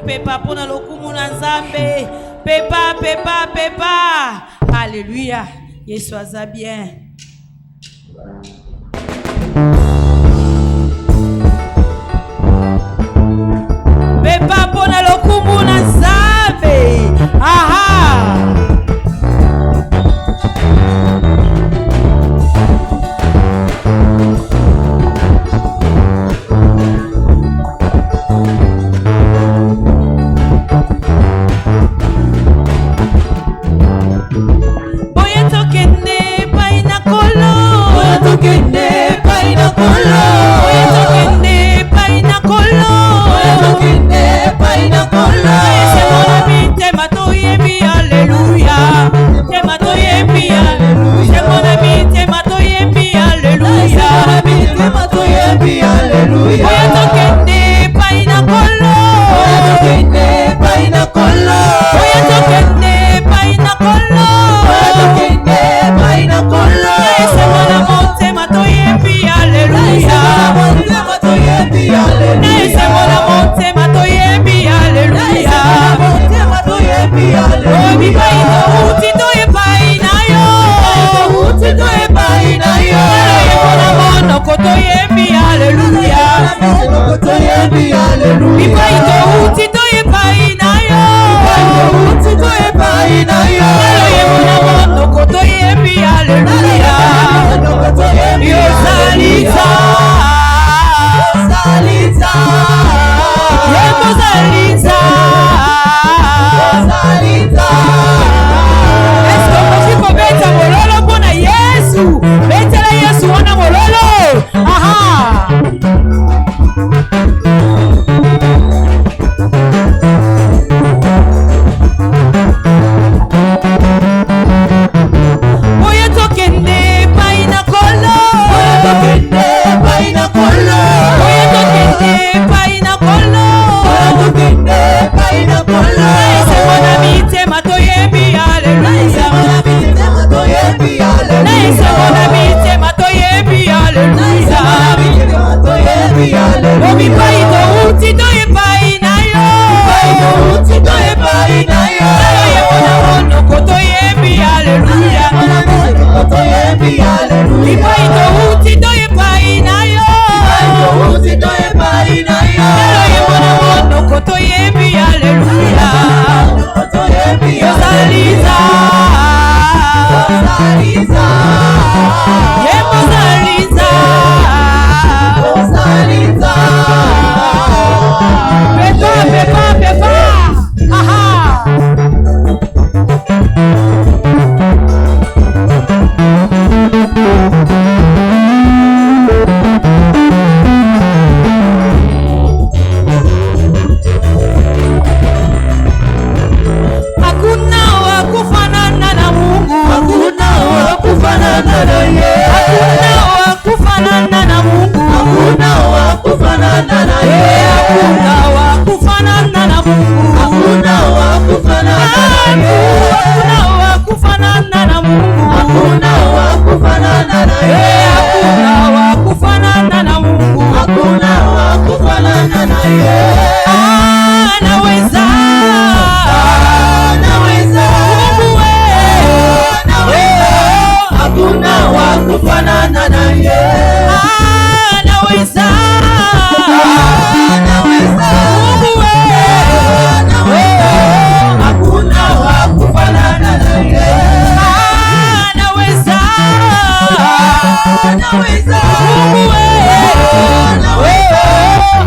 Pepa pona lokumu na Nzambe. Pepa, pepa, pepa. Alléluia. Yesu aza bien. Pepa pona lokumu na Nzambe. Aha.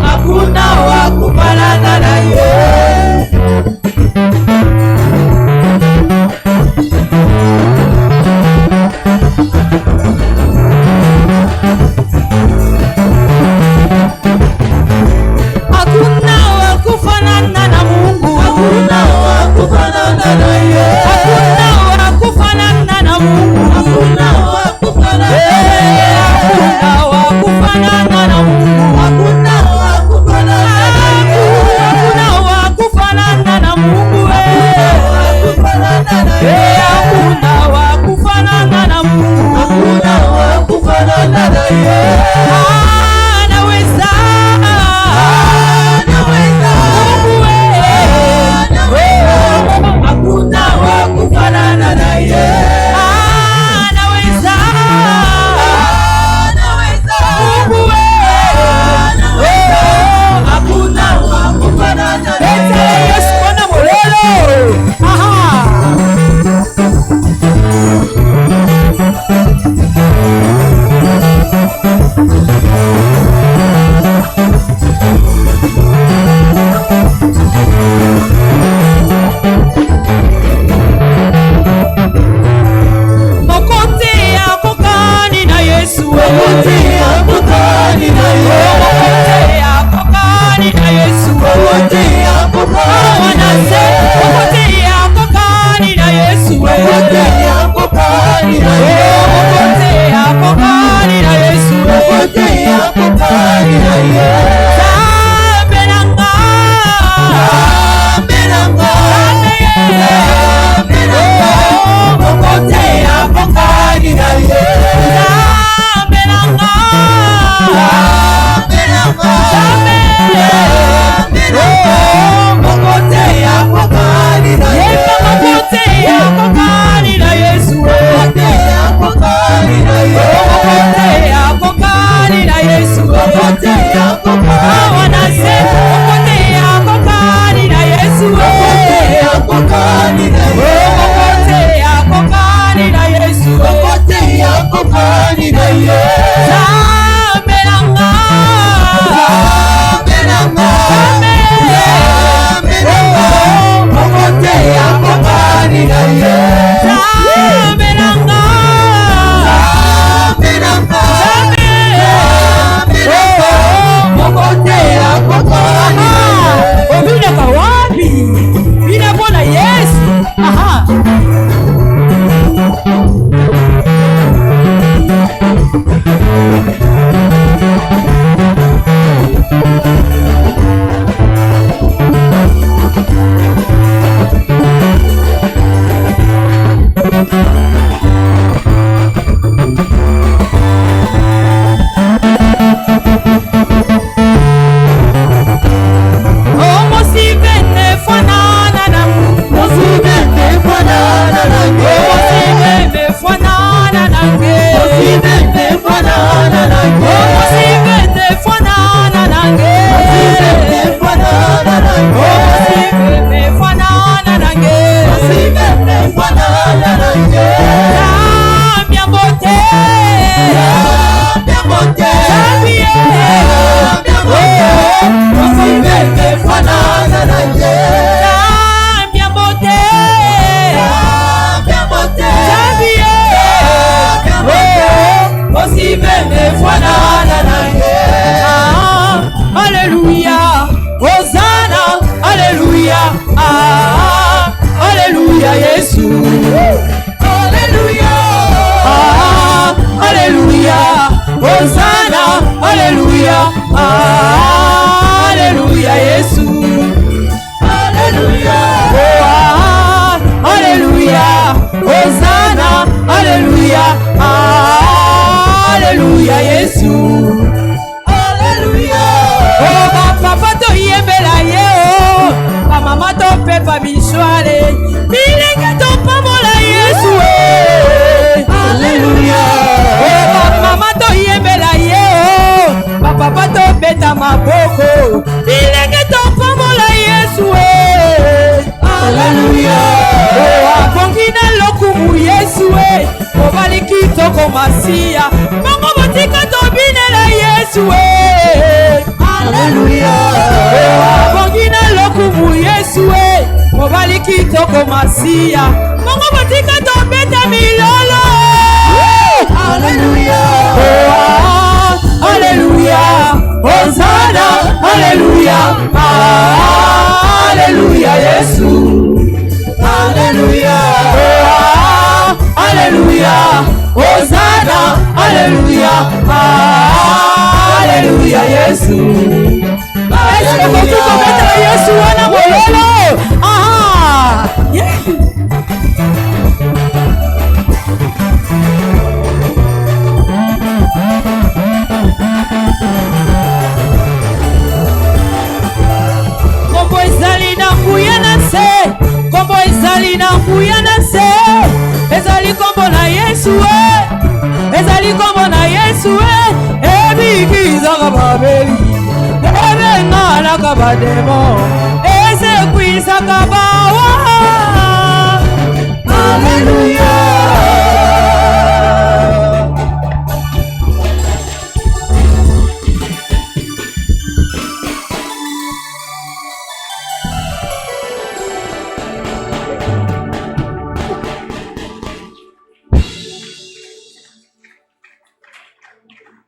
Hakuna wa kufanana na yeye. wanase okote yako kani na Yesu okote yako kani na Yesu okote yako kani na Yesu okote yako kani na Yesu benanga benanga benanga okote yako kani na Yesu benanga Masia Mongo botika tobinela Yesu Hallelujah Bongina lokumu Yesu Mobali kitoko Masia Mongo botika tobeta milolo Hallelujah Hallelujah Hosanna Hallelujah Hallelujah Yesu Hallelujah Hallelujah Hosanna, Hallelujah, Hallelujah, Yesu. Hallelujah, Yesu wana mololo. Aha. Kombo ezali na nguya na se, kombo ezali na nguya na se. Ezali kombo na Yesu ezali kombo na Yesu ebikizaka babeli ebengalaka bademo ezekwisaka bawa Haleluya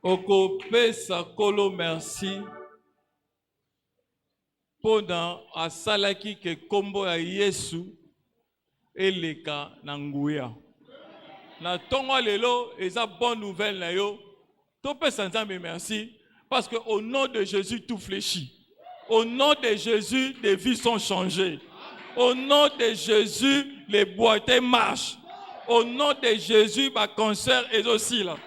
Oko pesa kolo merci. Pona asalaki ke kombo ya Yesu eleka na nguya. Na tongo lelo eza bonne nouvelle na yo. Topesa Nzambe merci parce que au nom de Jésus tout fléchit. Au nom de Jésus les vies sont changées. Au nom de Jésus les boîtiers marchent. Au nom de Jésus ma cancer est aussi là.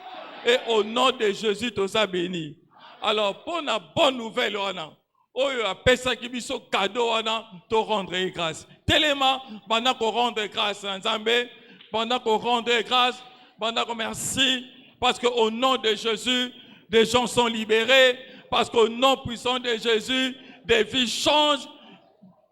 Et au nom de Jésus tout ça béni. Alors pour la bonne nouvelle wana oyo apesa ki biso cadeau wana to rendre grâce. Tellement pendant qu'on rendre grâce à Nzambe, pendant qu'on rendre grâce, pendant qu'on merci parce qu'au nom de Jésus des gens sont libérés, parce qu'au nom puissant de Jésus des vies changent.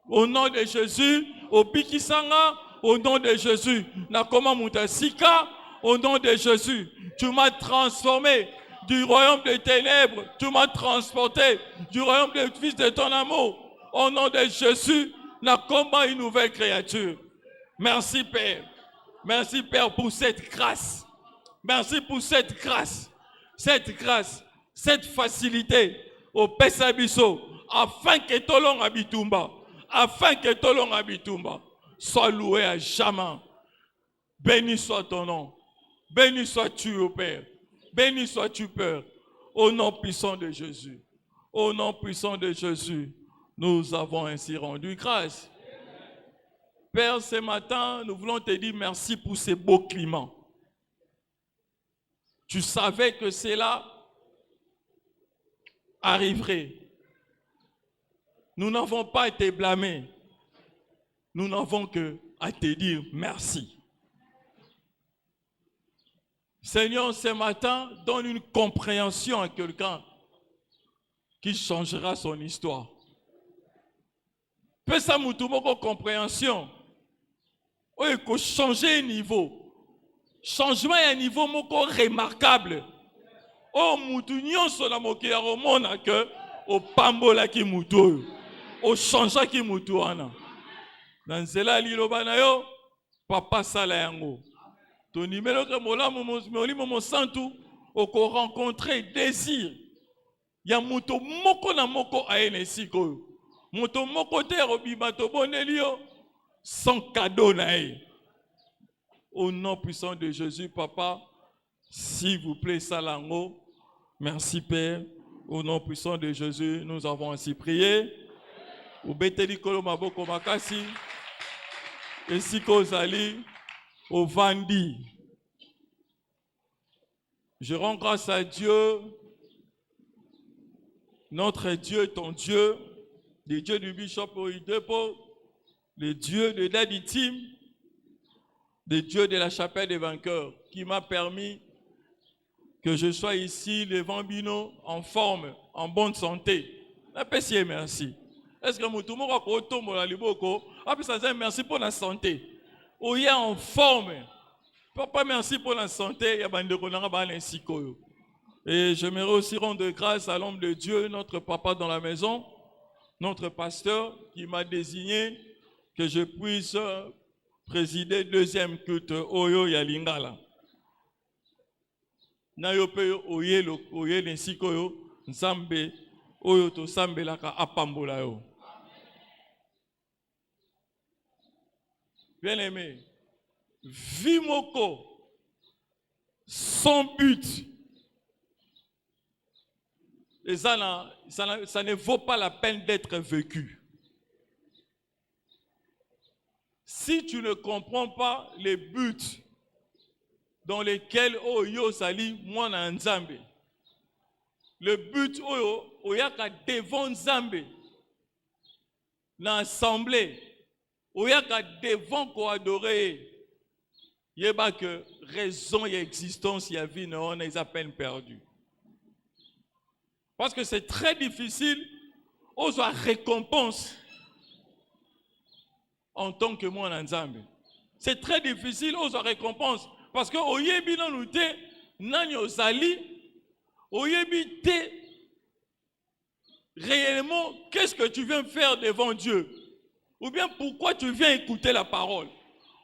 Au nom de Jésus, au Bikisanga, au nom de Jésus, Nakoma Mutasika, au nom de Jésus, tu m'as transformé du royaume des ténèbres, tu m'as transporté du royaume des fils de ton amour. Au nom de Jésus, Nakoma une nouvelle créature. Merci Père. Merci Père pour cette grâce. Merci pour cette grâce, cette facilité au Pesabiso, afin que Tolong Abitumba, soit loué à jamais. Béni soit ton nom, béni sois-tu au Père, béni sois-tu Père, au nom puissant de Jésus. Au nom puissant de Jésus, nous avons ainsi rendu grâce. Père, ce matin, nous voulons te dire merci pour ces beaux climats. Tu savais que cela arriverait. Nous n'avons pas été blâmés. Nous n'avons que à te dire merci. Seigneur, ce matin, donne une compréhension à quelqu'un qui changera son histoire. Fais ça, Moutoumoko, compréhension. Il faut changer de niveau. Changement à un niveau moko remarquable. Oh, Moutounion, sur la moquée à Romona, que au pambola qui moutou, au changement qui moutouana. Dans cela, l'ilobanayo, papa salayango. Ton numéro que mola momo santu, au ko rencontrer désir. Ya mouto moko na moko aene siko. Mouto moko te robiba to bonelio, sans cadeau nae. Au nom puissant de Jésus, Papa, s'il vous plaît, Salango, merci Père. Au nom puissant de Jésus, nous avons ainsi prié. Au Beteli Kolomaboko Makasi, et Siko Zali, au Vandi. Je rends grâce à Dieu, notre Dieu, ton Dieu, le Dieu du Bishop Oidepo, le Dieu de Daddy Tim, le Dieu de la chapelle des vainqueurs, qui m'a permis que je sois ici, le Vambino, en forme, en bonne santé. Merci. Est-ce que vous avez merci pour la santé? Ou il est en forme? Papa, merci pour la santé. Et j'aimerais aussi rendre grâce à l'homme de Dieu, notre papa dans la maison, notre pasteur, qui m'a désigné que je puisse présider deuxième culte Oyo Yalingala. Nayope oye l'ensikoyo Nzambe Oyo to Sambelaka apambola yo. Bien aimé, Vimoko, son but, et ça ne vaut pas la peine d'être vécu. Si tu ne comprends pas les buts dans lesquels Oyo Sali Mwana Nzambe, le but Oyo Oyaka devant Nzambe, l'assemblée, Oyaka devant quoi adorer, yeba que raison et existence y a vie non on est à peine perdu. Parce que c'est très difficile aux récompense en tant que moi en Nzambe. C'est très difficile aux récompenses parce que oyebi non nous te nani ozali oyebi te réellement qu'est-ce que tu viens faire devant Dieu? Ou bien pourquoi tu viens écouter la parole?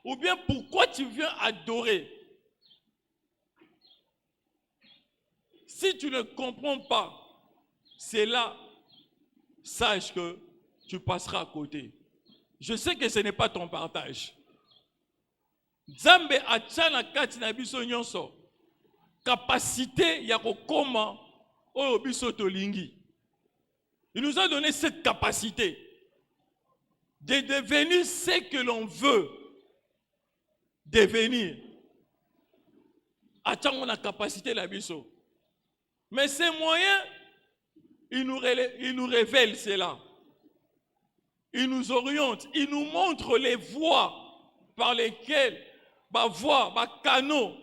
Ou bien pourquoi tu viens adorer? Si tu ne comprends pas, c'est là, sache que tu passeras à côté. Je sais que ce n'est pas ton partage. Nzambe atia na kati na biso nyonso capacité ya kokoma oyo biso tolingi. Il nous a donné cette capacité de devenir ce que l'on veut devenir. Atia na capacité la biso. Mais ces moyens, il nous révèle cela. Il nous oriente, il nous montre les voies par lesquelles, canaux,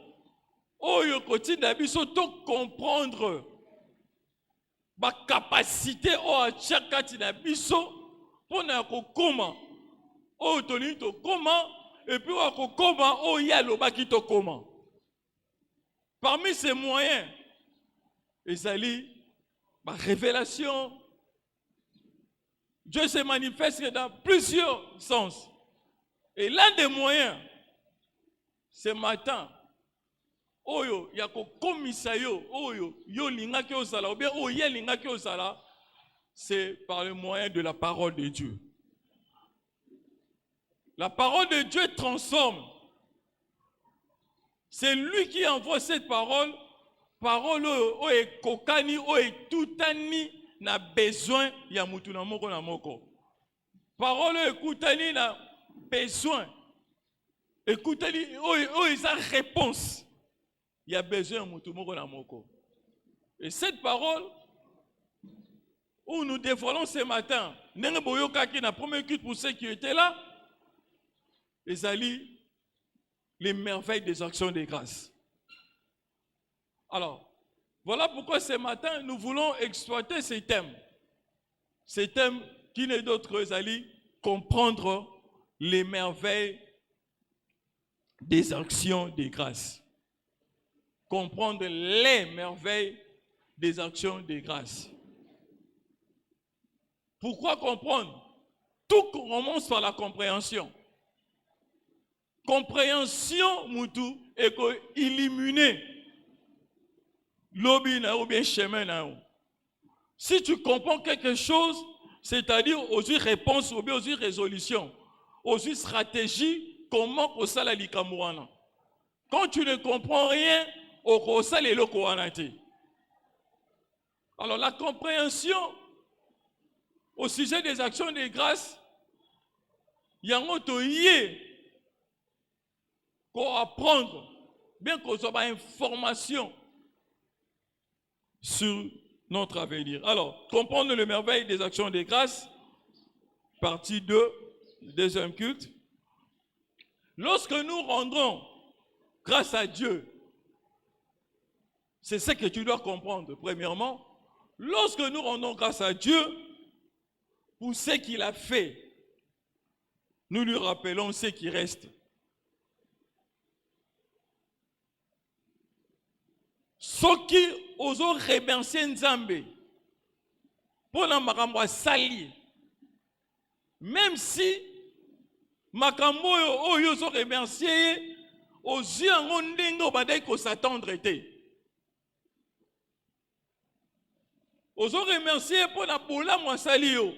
oyo koti na biso to comprendre, capacité o atia kati na biso pona kokoma, oyo toni to koma, et puis o kokoma o yalo baki to koma. Parmi ces moyens, ezali ma révélation. Dieu se manifeste dans plusieurs sens. Et l'un des moyens, ce matin, oyo yako komisa yo, oyo yo lingaki osala, ou bien oye lingaki osala, c'est par le moyen de la parole de Dieu. La parole de Dieu transforme. C'est lui qui envoie cette parole. Parole o e kokani o e tutani na besoin ya mutu na moko na moko. Parole o ekutani na besoin. Ekutani o isa réponse. Il y a besoin mutu moko na moko. Et cette parole où nous dévoilons ce matin, nenge boyokaki na premier culte pour ceux qui étaient là, ezali les merveilles des actions de grâce. Alors, voilà pourquoi ce matin, nous voulons exploiter ces thèmes. Ces thèmes qui n'est d'autre que comprendre les merveilles des actions de grâce. Comprendre les merveilles des actions de grâce. Pourquoi comprendre? Tout commence par la compréhension. Compréhension, Moutou, et illuminer l'obi na ou bien chemin na ou. Si tu comprends quelque chose, c'est-à-dire aux réponses ou bien aux résolutions, aux stratégies, comment on sala likamouana. Quand tu ne comprends rien, on sala le koanate. Alors la compréhension au sujet des actions de grâce, il y a un autre qu'on apprendre, bien qu'on soit information sur notre avenir. Alors, comprendre les merveilles des actions de grâce, partie 2, deuxième culte. Lorsque nous rendons grâce à Dieu, c'est ce que tu dois comprendre, premièrement. Lorsque nous rendons grâce à Dieu pour ce qu'il a fait, nous lui rappelons ce qui reste. Ceux qui osent remercier Nzambe pour la makambo sali, même si makambo oyo osent remercier aux yeux en ndingo badai ko s'attendre était. Osent remercier pour la bola mo sali yo,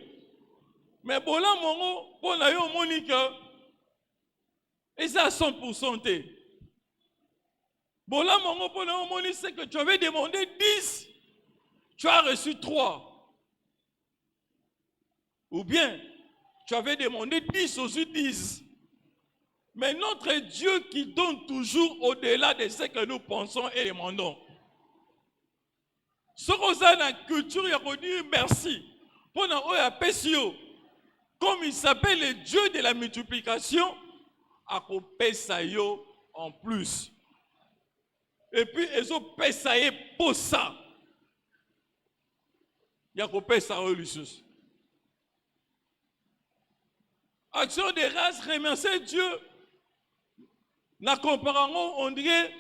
mais bola mongo pour la yo monique et ça 100% té. Bola mongo pour la moni c'est que tu avais demandé 10, tu as reçu 3. Ou bien tu avais demandé 10 aussi 10. Mais notre Dieu qui donne toujours au-delà de ce que nous pensons et demandons. Ce qu'on a dans la culture, il a dit merci. Pour nous, comme il s'appelle le Dieu de la multiplication, à couper ça en plus. Et puis, ils ont payé ça pour ça. Il y a coupé ça au lusus. Action de grâce, remercier Dieu. Na comparaison, on dirait,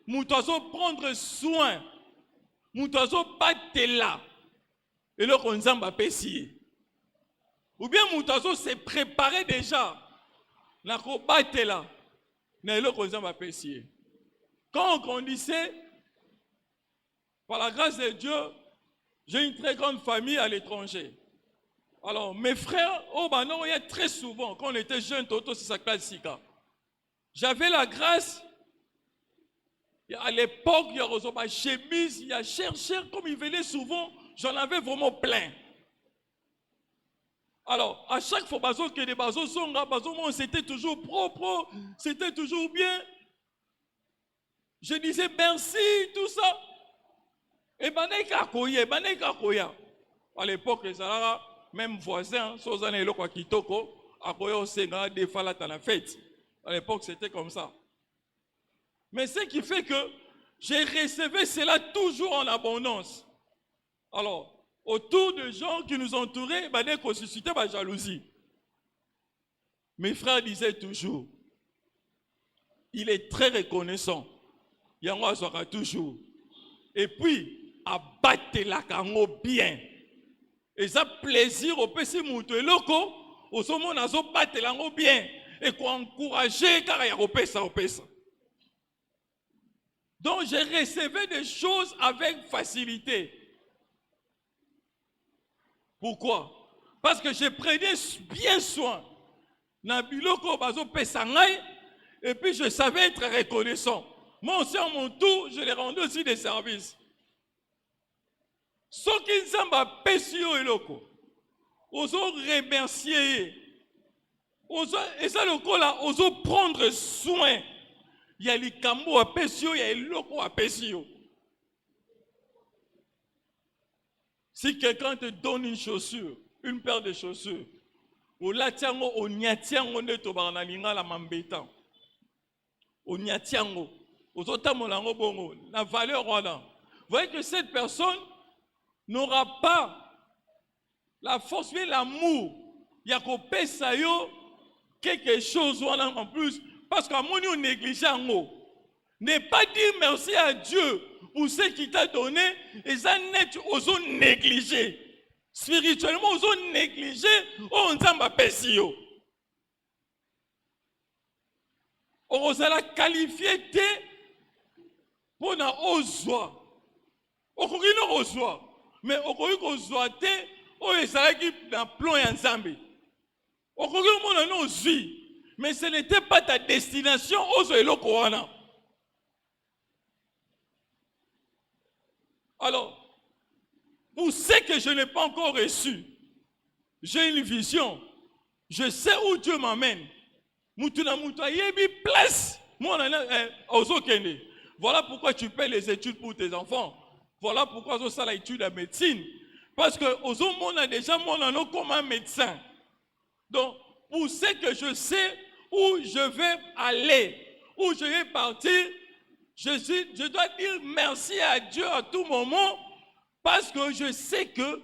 nous devons prendre soin. Nous devons battre là. Et là, on va payer. Ou bien nous devons se préparer déjà. Na battre là. Et là, on va payer. Quand on grandissait, par la grâce de Dieu, j'ai une très grande famille à l'étranger. Alors, mes frères, oh bah non, il y a très souvent, quand on était jeune, Toto, c'est sa classique. J'avais la grâce, à l'époque, il y a ma chemise, il y a cher, comme il venait souvent, j'en avais vraiment plein. Alors, à chaque fois, que des bazos sont là, c'était toujours propre, c'était toujours bien. Je disais merci, tout ça. Et à l'époque, les Arabes, même voisins, Sozane et Lokwa Kitoko, Akoyo Senga, des fois à la fête. À l'époque, c'était comme ça. Mais ce qui fait que j'ai recevé cela toujours en abondance. Alors, autour de gens qui nous entouraient, dès qu'on suscitait ma jalousie. Mes frères disaient toujours, il est très reconnaissant. Il y a moi toujours. Et puis, abattre la kango bien. Et ça plaisir au PC Moutou et Loko, au sommet on a battre la kango bien. Et qu'on encourager car il y a au pesa. Donc, j'ai recevé des choses avec facilité. Pourquoi? Parce que je prenais bien soin. Et puis je savais être reconnaissant. Moi aussi, à mon tour, je les rendais aussi des services. Ce qui s'en pessio et loco. Osons remercier. Et ça, le coup là, osons prendre soin. Il y a les cambos à pessio, il y a les locaux à pessio. Si quelqu'un te donne une chaussure, une paire de chaussures, au latiango, au nyatiango, ne te baranalinga la mambeta. Au nyatiango, aux otamolango bongo, la valeur voilà. Vous voyez que cette personne n'aura pas la force, mais l'amour. Il y a qu'au pesayo quelque chose en plus, parce qu'à mon niveau négligeant, ne pas dire merci à Dieu pour ce qu'il t'a donné, et ça n'est aux négligé. Spirituellement, aux négligé, on s'en pesio. On s'en qualifié pour na ozwa. On n'a ozwa, mais on ozwa te, on s'en qui na plomb et ensemble. On n'a pas ozwi, mais ce n'était pas ta destination aux elokoana. Alors, pour ce que je n'ai pas encore reçu, j'ai une vision. Je sais où Dieu m'amène. Place. Voilà pourquoi tu paies les études pour tes enfants. Voilà pourquoi tu as l'étude de médecine. Parce que on a déjà comme un médecin. Donc, pour ce que je sais où je vais aller, où je vais partir, je dois dire merci à Dieu à tout moment. Parce que je sais que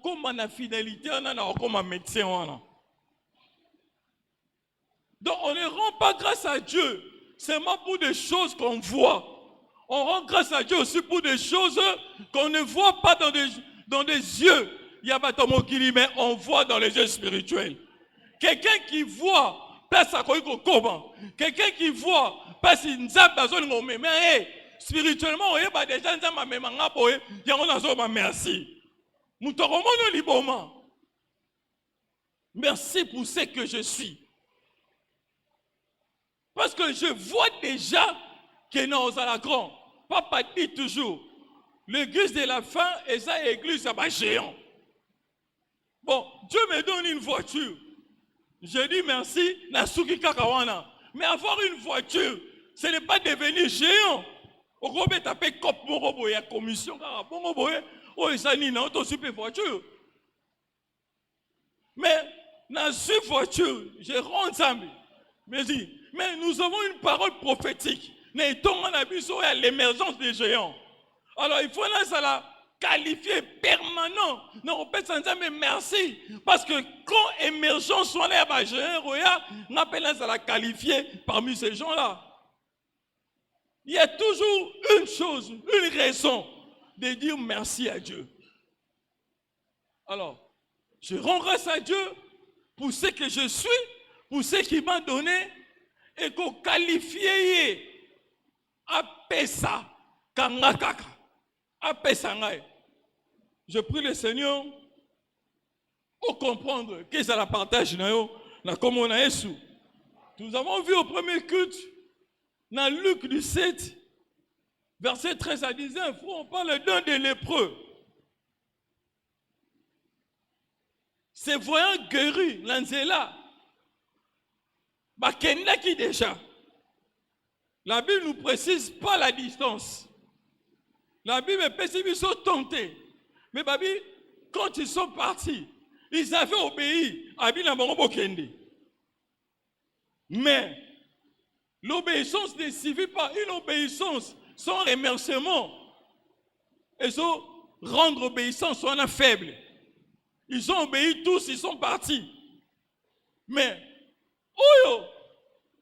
comme la finalité, on a comme un médecin. Donc on ne rend pas grâce à Dieu seulement pour des choses qu'on voit. On rend grâce à Dieu aussi pour des choses qu'on ne voit pas dans des yeux. Il y a pas mais on voit dans les yeux spirituels. Quelqu'un qui voit, place à quoi comment. Quelqu'un qui voit, parce qu'il n'y a pas besoin de mais spirituellement, il y a des gens qui ont merci. Merci pour ce que je suis. Parce que je vois déjà que nous à la grande. Papa dit toujours, l'église de la fin et ça l'église à géant. Bon, Dieu me donne une voiture. Je dis merci, Nasuki Kakawana. Mais avoir une voiture, ce n'est pas devenir géant. On peut taper cop morobo et commission car bon oh ça ni non ton super voiture. Mais dans cette voiture, je rentre ensemble. Mais nous avons une parole prophétique. On a vu sur l'émergence des géants. Alors il faut la qualifier permanent. Non, on peut s'en dire mais merci. Parce que quand émergence soit là, on appelle la qualifier parmi ces gens-là. Il y a toujours une chose, une raison de dire merci à Dieu. Alors, je rends grâce à Dieu pour ce que je suis, pour ce qu'il m'a donné, et qu'on qualifie à Pessa, Kangakaka, à Pessangaï. Je prie le Seigneur, pour comprendre que ça la partage na comme on a Yesu. Nous avons vu au premier culte dans Luc 17 verset 13 à 19, où on parle d'un des lépreux. Se voyant guéri, l'anzela, Bakenda qui déjà. La Bible nous précise pas la distance. La Bible précise qu'ils sont tentés. Mais Babi, quand ils sont partis, ils avaient obéi à Binabango Kende. Mais l'obéissance ne suffit pas. Une obéissance sans remerciement. Ils ont rendre obéissance soit faible. Ils ont obéi tous, ils sont partis. Mais,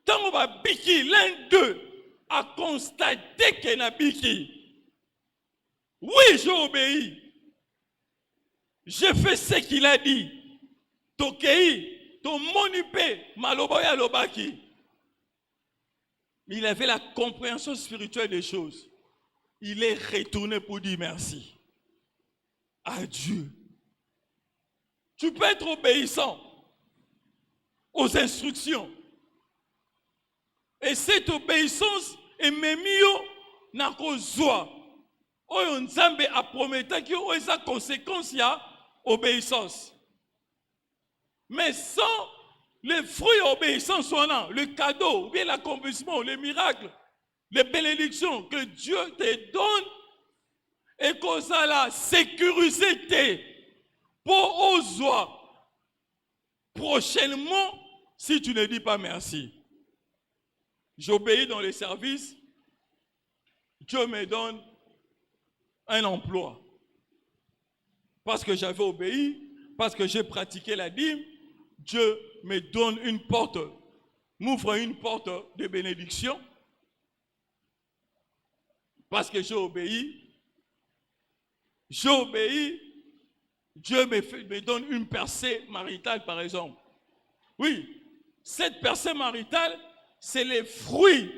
tant on va biki, l'un d'eux a constaté qu'il a biki. Oui, j'ai obéi. J'ai fait ce qu'il a dit. Tokei, ton monipé, maloboya lobaki. Il avait la compréhension spirituelle des choses. Il est retourné pour dire merci à Dieu. Tu peux être obéissant aux instructions. Et cette obéissance est même na kozwa. Oyo nzambe a prometté qu'il y a sa conséquence ya obéissance. Mais sans les fruits d'obéissance, le cadeau, bien l'accomplissement, les miracles, les bénédictions que Dieu te donne, et que ça la sécurité pour oser prochainement si tu ne dis pas merci. J'obéis dans les services, Dieu me donne un emploi. Parce que j'avais obéi, parce que j'ai pratiqué la dîme, Dieu me donne une porte, m'ouvre une porte de bénédiction. Parce que j'ai obéi, Dieu me donne une percée maritale, par exemple. Oui, cette percée maritale, c'est les fruits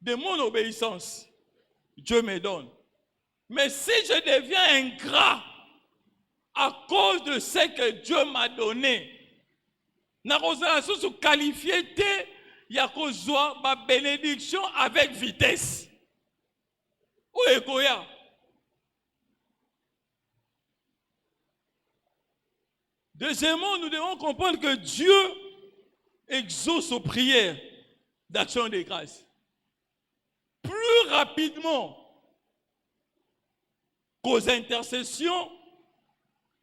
de mon obéissance. Dieu me donne. Mais si je deviens ingrat à cause de ce que Dieu m'a donné, na kozala sous qualifié te ya kozwa ma bénédiction avec vitesse. Oyekoya. Deuxièmement, nous devons comprendre que Dieu exauce aux prières d'action de grâce plus rapidement qu'aux intercessions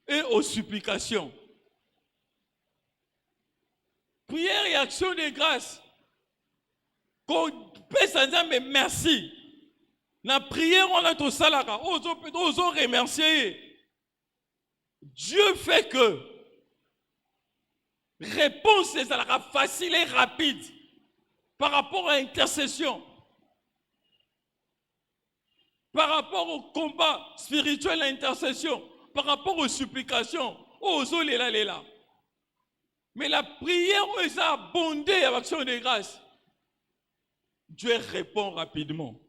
et aux supplications. Prière et action de grâce. Qu'on peut s'en dire merci. La prière, on a tout ça là. Osons remercier. Dieu fait que réponse est facile et rapide par rapport à l'intercession. Par rapport au combat spirituel à l'intercession. Par rapport aux supplications. Osons les là. Mais la prière, est abondée avec l'action de grâce. Dieu répond rapidement.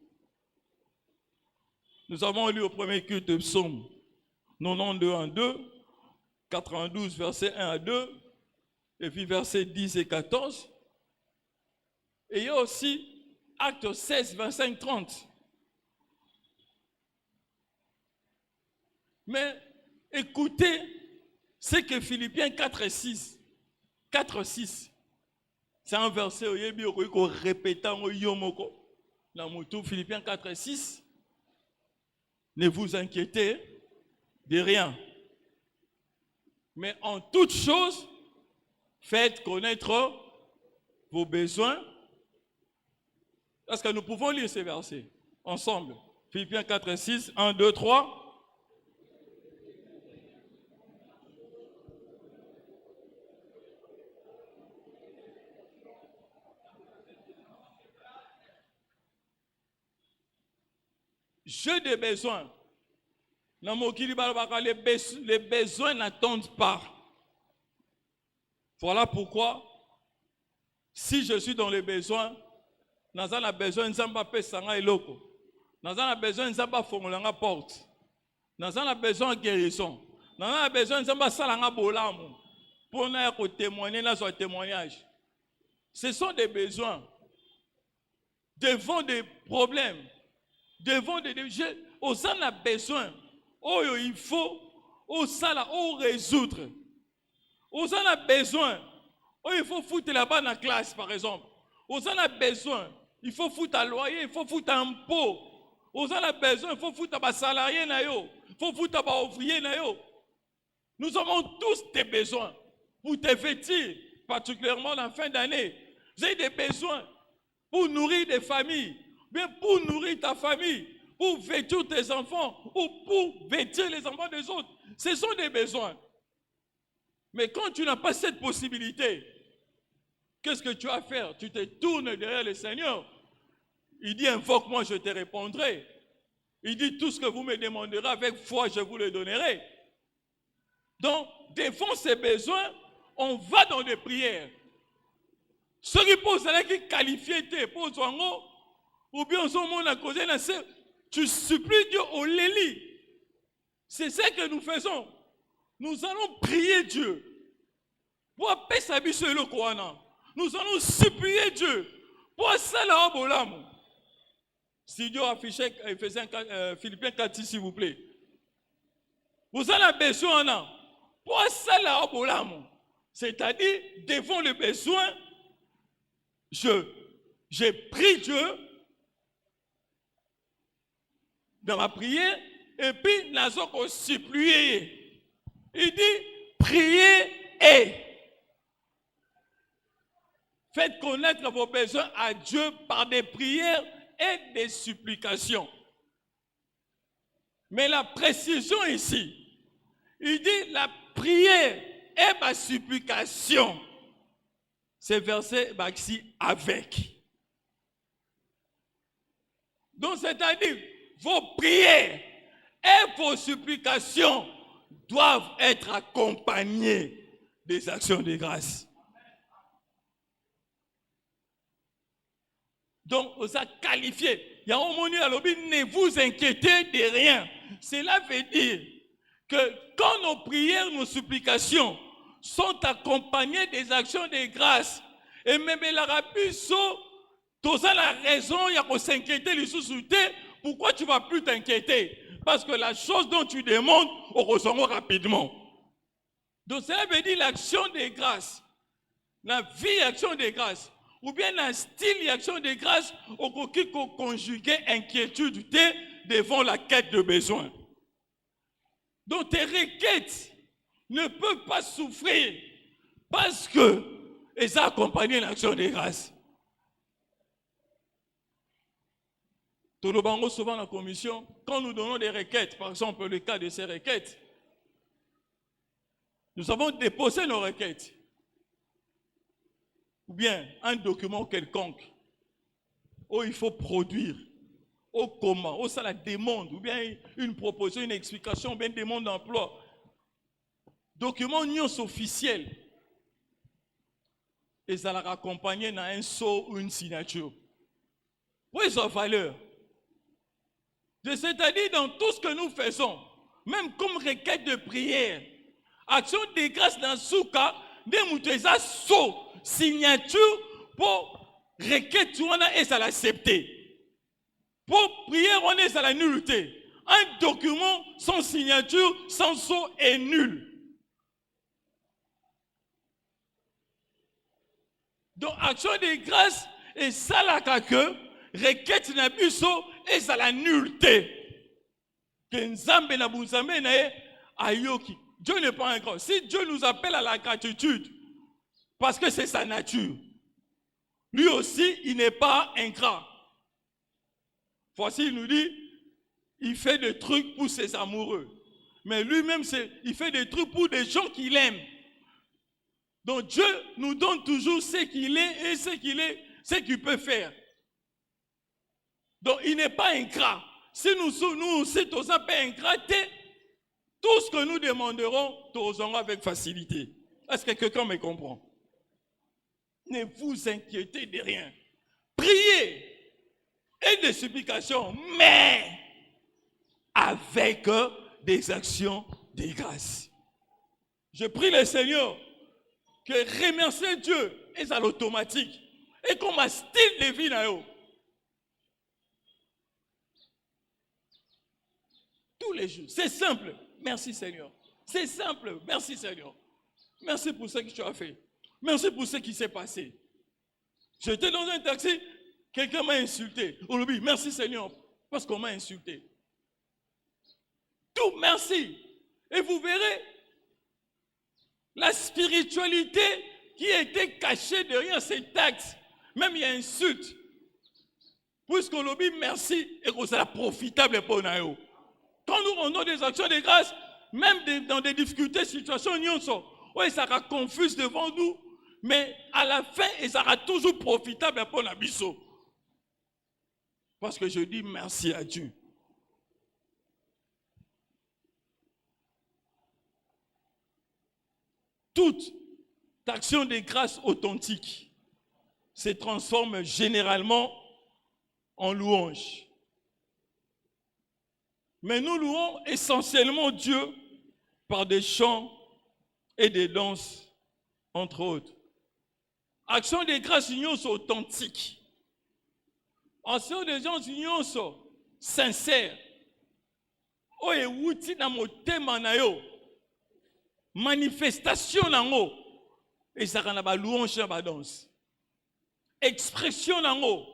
Nous avons lu au premier culte de Psaume 92 en 2, 92 versets 1 à 2, et puis versets 10 et 14. Et il y a aussi Actes 16, 25, 30. Mais écoutez ce que Philippiens 4 et 6. 4, 6. C'est un verset où répétant dans Philippiens 4 et 6. Ne vous inquiétez de rien. Mais en toute chose, faites connaître vos besoins. Est-ce que nous pouvons lire ces versets ensemble? Philippiens 4 et 6, 1, 2, 3. J'ai des besoins. Les besoins n'attendent pas. Voilà pourquoi, si je suis dans les besoins, nous avons besoin de Zamba Sanga et Loko. Nous avons besoin de Zamba Fongolanga Porte. Nous avons besoin de guérison. On a besoin de salanga bolamu pour témoigner dans son témoignage. Ce sont des besoins. Devant des problèmes, devant des défis, on a besoin. Oh, il faut résoudre. On a besoin. Oh, il faut foutre là-bas dans la classe, par exemple. On a besoin. Il faut foutre un loyer, il faut foutre un impôt. On a besoin, il faut foutre un salarié, il faut foutre un ouvrier. Nous avons tous des besoins pour te vêtir, particulièrement en la fin d'année. Vous avez des besoins pour nourrir des familles, bien pour nourrir ta famille, pour vêtir tes enfants, ou pour vêtir les enfants des autres. Ce sont des besoins. Mais quand tu n'as pas cette possibilité, qu'est-ce que tu vas faire? Tu te tournes derrière le Seigneur. Il dit, invoque-moi, je te répondrai. Il dit, tout ce que vous me demanderez avec foi, je vous le donnerai. Donc, devant ces besoins, on va dans des prières. Ceux qui posent là qui qualifient tes posent en haut, ou bien on monde à causer, tu supplies Dieu au Léli. C'est ce que nous faisons. Nous allons prier Dieu. Pour appeler sa vie sur le Koana. Nous allons supplier Dieu. Pour ça là au bolam. Si Dieu affichait Philippiens 4, s'il vous plaît. Vous avez besoin là. Pour ça là au bolam. C'est-à-dire, devant le besoin, j'ai pris Dieu dans ma prière et puis nous avons supplié. Il dit, priez et faites connaître vos besoins à Dieu par des prières et des supplications. Mais la précision ici, il dit la prière et ma supplication. C'est verset maxi avec. Donc c'est-à-dire, vos prières et vos supplications doivent être accompagnées des actions de grâce. Donc, on s'est qualifié. Il y a un moment à l'objet, ne vous inquiétez de rien. Cela veut dire que quand nos prières, nos supplications sont accompagnées des actions de grâce, et même la rapiso, tu as la raison, il y a s'inquiéter les sous-soutés. Pourquoi tu ne vas plus t'inquiéter? Parce que la chose dont tu demandes, on ressent rapidement. Donc cela veut dire l'action de grâce. La vie action de grâce. Ou bien un style d'action de grâce qui conjuguer inquiétude devant la quête de besoin. Donc tes requêtes ne peuvent pas souffrir parce que elles ont accompagné l'action de grâce. Tout le monde souvent dans la commission, quand nous donnons des requêtes, par exemple le cas de ces requêtes, nous avons déposé nos requêtes. Ou bien un document quelconque, où il faut produire, au comment, où ça la demande, ou bien une proposition, une explication, ou bien une demande d'emploi. Document non officiel. Et ça la accompagner dans un sceau ou une signature. Où est sa valeur? C'est-à-dire dans tout ce que nous faisons, même comme requête de prière, action de grâce dans ce cas, des moutons sceau, signature pour requête, on a et ça l'accepter. Pour prier, on est à la nullité. Un document sans signature, sans sceau est nul. Donc, action de grâce, et ça la que requête n'a plus sceau, et ça la nullité. Que Nzambe na Bouzambe na ayoki. Dieu n'est pas ingrat. Si Dieu nous appelle à la gratitude, parce que c'est sa nature, lui aussi, il n'est pas ingrat. Voici, il nous dit, il fait des trucs pour ses amoureux. Mais lui-même, il fait des trucs pour des gens qu'il aime. Donc Dieu nous donne toujours ce qu'il est et ce qu'il peut faire. Donc il n'est pas ingrat. Si nous sommes pas ingratés, tout ce que nous demanderons, nous aurons avec facilité. Est-ce que quelqu'un me comprend? Ne vous inquiétez de rien. Priez et des supplications, mais avec des actions de grâce. Je prie le Seigneur que remercier Dieu est à l'automatique. Et comme un style de vie, tous les jours. C'est simple. Merci Seigneur. C'est simple. Merci Seigneur. Merci pour ce que tu as fait. Merci pour ce qui s'est passé. J'étais dans un taxi, quelqu'un m'a insulté. On lui dit merci Seigneur parce qu'on m'a insulté. Tout merci. Et vous verrez la spiritualité qui était cachée derrière ces taxes. Même il y a insulte. Puisqu'on lui dit merci et qu'on sera profitable pour nous. Quand nous rendons des actions de grâce, même dans des difficultés, situations, oui, ça sera confus devant nous, mais à la fin, il sera toujours profitable pour la biseau. Parce que je dis merci à Dieu. Toute action de grâce authentique se transforme généralement en louange. Mais nous louons essentiellement Dieu par des chants et des danses, entre autres. Action de grâce, union authentique. Action de gens, union sincère. Oye wuti na motema na yo. Manifestation nango. Et ça kana ba louange na ba danse. Expression nango.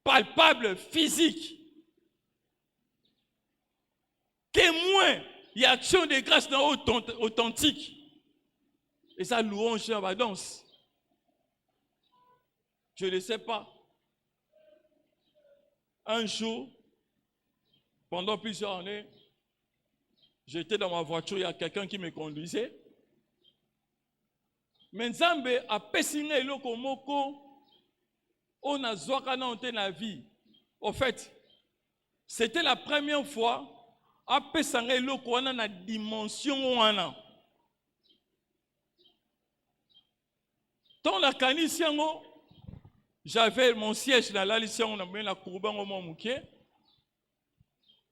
Palpable, physique. Témoin, il y a action de grâce authentique. Et ça, louange dans la danse. Je ne sais pas. Un jour, pendant plusieurs années, j'étais dans ma voiture, il y a quelqu'un qui me conduisait. Mais Nzambe a pessiné eloko moko, on a zwakana onte na vie. Au fait, c'était la première fois a pesanga eloko wana na dimension wana. Dans la canisiango, j'avais mon siège dans la lisiango na la courban mon mouké.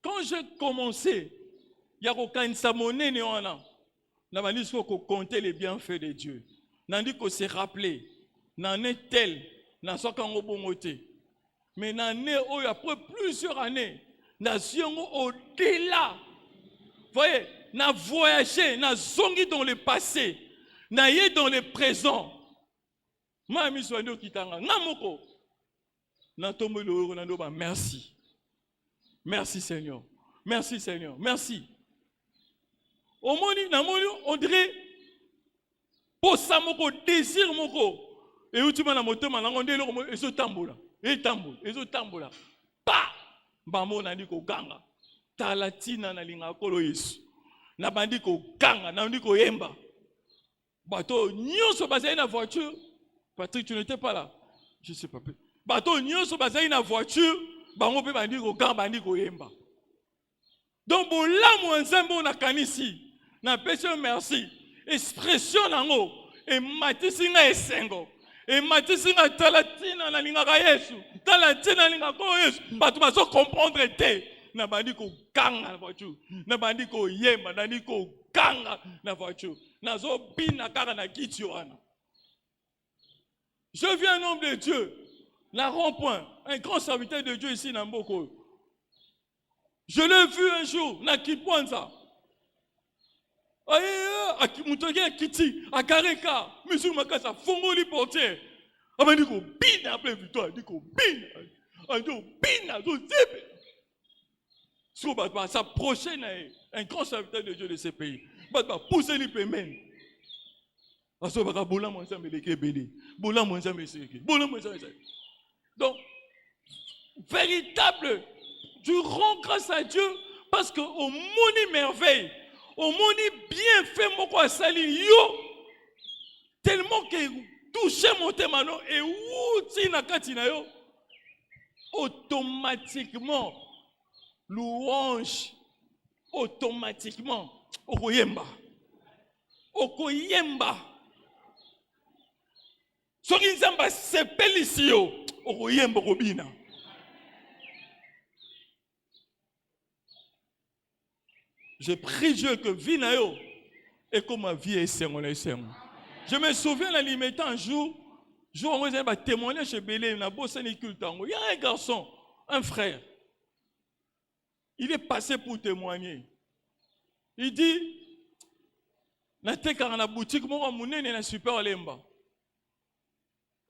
Quand j'ai commencé, il y a aucun samoné ne wana. Na bandi ko compter les bienfaits de Dieu. Nandi ko se rappeler, n'en est tel, na sokango bongote. Mais n'en est après plusieurs années. Nation au-delà. Vous voyez, n'a voyagé, n'a zongi dans le passé, n'a yé dans le présent. Merci. Merci Seigneur. Merci Seigneur. Merci. Au monde, on dirait, pour ça, mon désir, mon et où tu m'as monté, on dit, et ce tambour, et tambour, et ce tambour. Bah! Bamo na ndiko ganga talatina na linga kolo Yesu na bandiko ganga na ndiko yemba bato nyonso bazali na voiture. Patrick, tu n'étais pas là, je sais pas plus. Bato nyonso bazali na voiture bango pe bandiko ganga bandiko yemba. Donc bolamu nzambo na kanisi na pese merci expression nango e matisinga esengo. Et Mathisinga talatina na lingaka Yesu. Talatina linga ko Yesu. Batu baso comprendre te. Na bandi ko ganga na voiture. Na bandi ko yemba, na bandi ko ganga na voiture. Na zo bina kaka na kiti wana. Je viens en nom de Dieu. La rond-point, un grand serviteur de Dieu ici na Mboko. Je l'ai vu un jour na Kipwanza. Mutoge kiti akareka monsieur makasa fongoli portier abandi ko bina après victoire dit ko bina ando bina do zebe so ba s'approcher un grand serviteur de Dieu de ce pays ba pousser li pemen aso ba bola mo nzambe leke beli bola mo nzambe seke bola mo nzambe. Donc véritable, je rends grâce à Dieu parce que au moni merveille. Au moni bien fait mon quoi sali yo tellement que toucher mon témano et outi na katina yo automatiquement louange automatiquement okoyemba soki nzamba sepelisi yo okoyemba kobina. Je prie Dieu que Vinayo et comme ma vie est sengolé. Je me souviens la limite un jour où j'ai témoigné chez Belé, il y a un garçon, un frère. Il est passé pour témoigner. Il dit, na boutique, moi, mon nez est super lemba.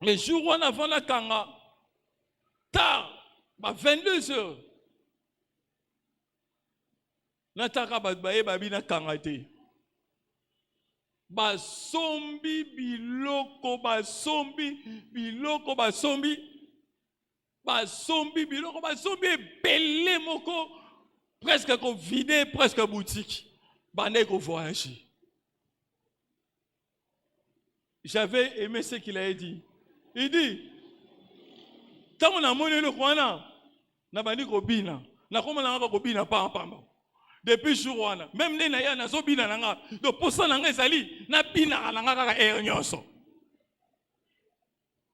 Les jours où on a vendu la kanga, tard, 22 heures. Nataka baye babi na kanga te. Basombi biloko belé moko presque ko vidé presque boutique. Bane ko voyager. J'avais aimé ce qu'il a dit. Il dit, tant on a monné le Kwana, n'a pas dit qu'on bina, n'a pas dit qu'on bina pas. Depuis ce jour, même les naïa n'a pas bina nanga, de pousser nanga sali, n'a bina nanga kaka ernyonso.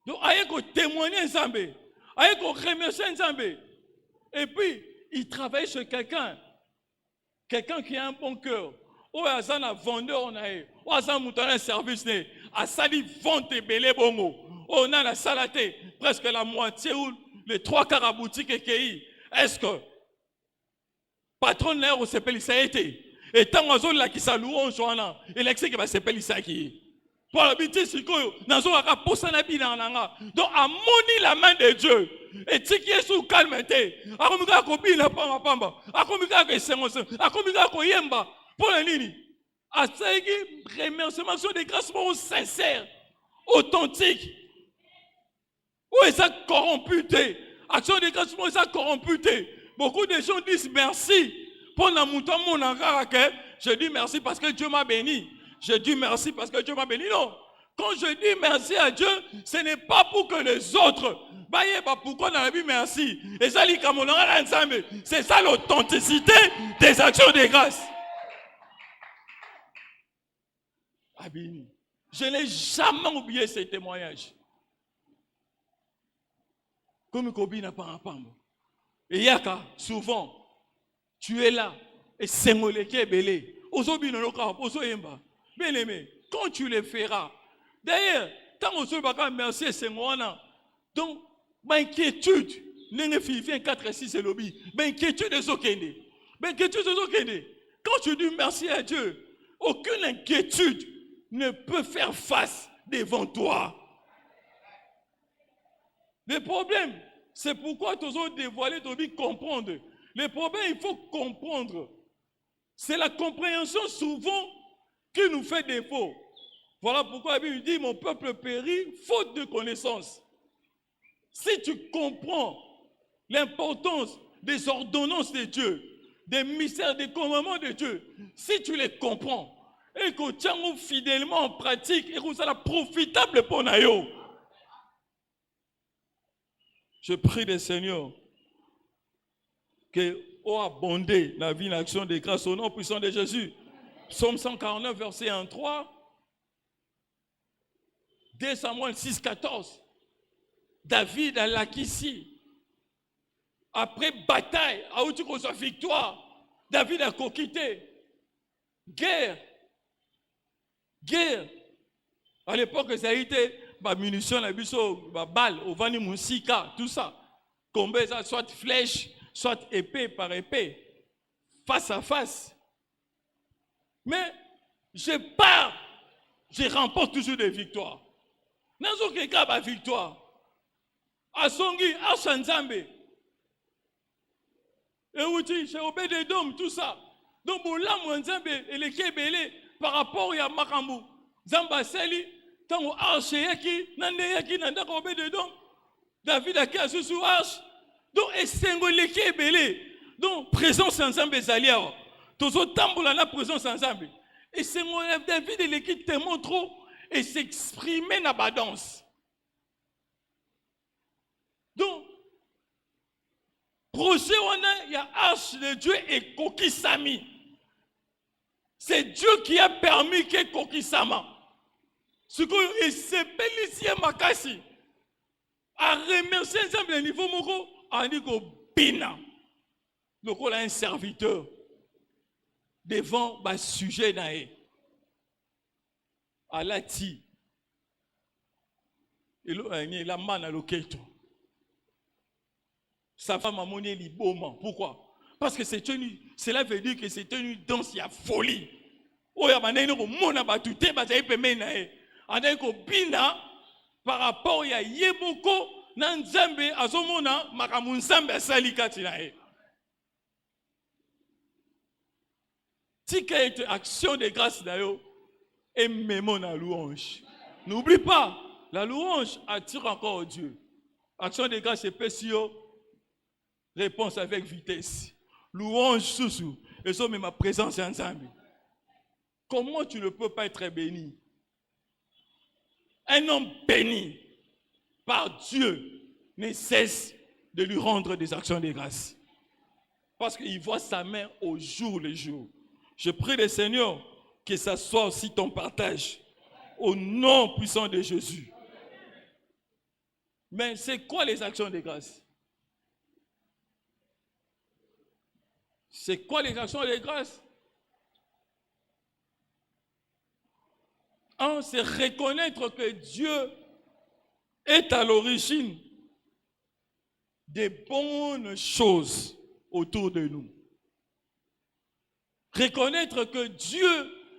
Donc, aïe qu'on témoigne ensemble, aïe qu'on remercie ensemble. Et puis, il travaille chez quelqu'un qui a un bon cœur. Ou à un vendeur, on a eu, ou à un service, à sali vente et belé bongo. On a la salaté, presque la moitié ou les 3/4 à boutique et qui. Est-ce que patron de l'air s'appelle ça été? Et tant qu'on a qui s'alloue, et l'excès qui va s'appeler ça qui. Pour l'habiter, c'est que nous avons un poste na bina nanga. Donc à moni la main de Dieu. Et tu qui est sous calme té. A komika ko bina pamba. A komika ko sengoso. A komika ko yemba. Pour la ligne. À ça qui remerciement de grâce sincère, authentique. Où est ça corrompu? Action de grâce, où est ça corrompu? Beaucoup de gens disent merci. Pour la mouton, mon engagement, je dis merci parce que Dieu m'a béni. Je dis merci parce que Dieu m'a béni. Non. Quand je dis merci à Dieu, ce n'est pas pour que les autres. Pourquoi on a dit merci? Et ça, c'est ça l'authenticité des actions de grâce. Je n'ai jamais oublié ces témoignages. Comme Kobi n'a pas un pambo. Et Yaka, souvent, tu es là, et c'est moleke belé. Ozobi no ka, ozo yemba. Bien aimé, quand tu le feras. D'ailleurs, tant on se bat merci c'est moi. Donc, ma inquiétude, n'est fait 4 et 6 et lobby. Ma inquiétude est okende. Ma inquiétude est okende. Quand tu dis merci à Dieu, aucune inquiétude ne peut faire face devant toi. Le problème, c'est pourquoi tu as dévoilé, tu as comprendre. Le problème, il faut comprendre. C'est la compréhension souvent qui nous fait défaut. Voilà pourquoi la Bible dit, mon peuple périt faute de connaissance. Si tu comprends l'importance des ordonnances de Dieu, des mystères, des commandements de Dieu, si tu les comprends, et que tu tiens fidèlement en pratique, et que ça sera profitable pour nous. Je prie le Seigneur que oh abondé la vie, l'action de grâce au nom puissant de Jésus. Psaume 149, verset 1-3. 2 Samuel 6, 14. David a l'acquis. Après bataille, à où tu reçois victoire, David a coquitté. Guerre. À l'époque, ça a été munitions, la balle, au vani musika, tout ça. Combat, soit flèche, soit épée par épée, face à face. Mais je pars, je remporte toujours des victoires. Dans aucun cas, ma victoire. À Songi, à Shanzambe. Et où tu chez Obédédom, tout ça. Donc, pour l'âme, Nzambe, et les Kébélé, par rapport à Makambu, Zamba Seli, tant que Arche Yaki, Nande Yaki, Nanda Obédédom, David a cassé sous Arche. Donc, et Sengo les Kébélé. Donc, présence ensemble, Zalia. Tous autant pour la présence ensemble. Et Sengo David et l'équipe te montrent et s'exprimer dans la danse. Donc, projet, il y a Arche de Dieu et Kokisami. C'est Dieu qui a permis que Kokisama. Ce qu'il s'est bélissié Makasi. A remercier ensemble le niveau Moko, a dit que Bina. Donc, on a un serviteur devant le sujet. alati la mana loketo. Sa femme a monné liboma. Pourquoi? Parce que cela veut dire que c'est une danse, il y a folie. Oh, il y a un mona batute, bazaï pemena. Andeko bina par rapport à yeboko nanzambe azomona makamunzambe salikati nae. Tika est action de grâce d'ailleurs et même la louange. N'oublie pas, la louange attire encore Dieu. Action de grâce et pécio, réponse avec vitesse. Louange sous et ça mais ma présence ensemble. Comment tu ne peux pas être béni? Un homme béni par Dieu ne cesse de lui rendre des actions de grâce. Parce qu'il voit sa main au jour le jour. Je prie le Seigneur que ça soit aussi ton partage. Au nom puissant de Jésus. Mais c'est quoi les actions de grâce? C'est quoi les actions de grâce? Un, c'est reconnaître que Dieu est à l'origine des bonnes choses autour de nous. Reconnaître que Dieu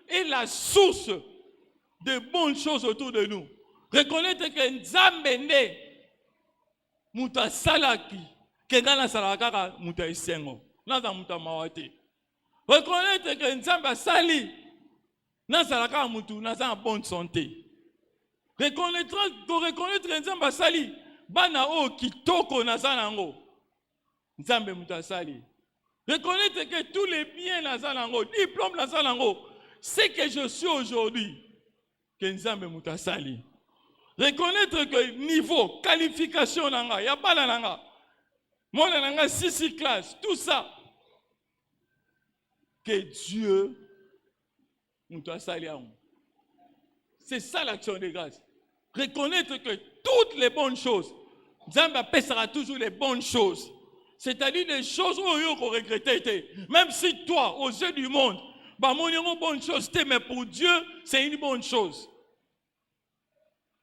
est la source de bonnes choses autour de nous. Reconnaître que Nzambende muta salaki kengana salakaka muta isengo naza muta mawate. Reconnaître que Nzamba sali nasalaka mutu naza en bonne santé. Reconnaître que Nzamba sali bana o kitoko naza nango. Nzambe muta sali. Reconnaître que tous les biens nazalango, diplôme nazalango, c'est que je suis aujourd'hui, que Nzambe mutasali. Reconnaître que niveau, qualification nanga, ya bala nanga, mon nanga 6 classes, tout ça, que Dieu mutasali. C'est ça l'action de grâce. Reconnaître que toutes les bonnes choses, Nzambe sera toujours les bonnes choses. C'est-à-dire des choses où on regrettait. Même si toi, aux yeux du monde, bonne chose, mais pour Dieu, c'est une bonne chose.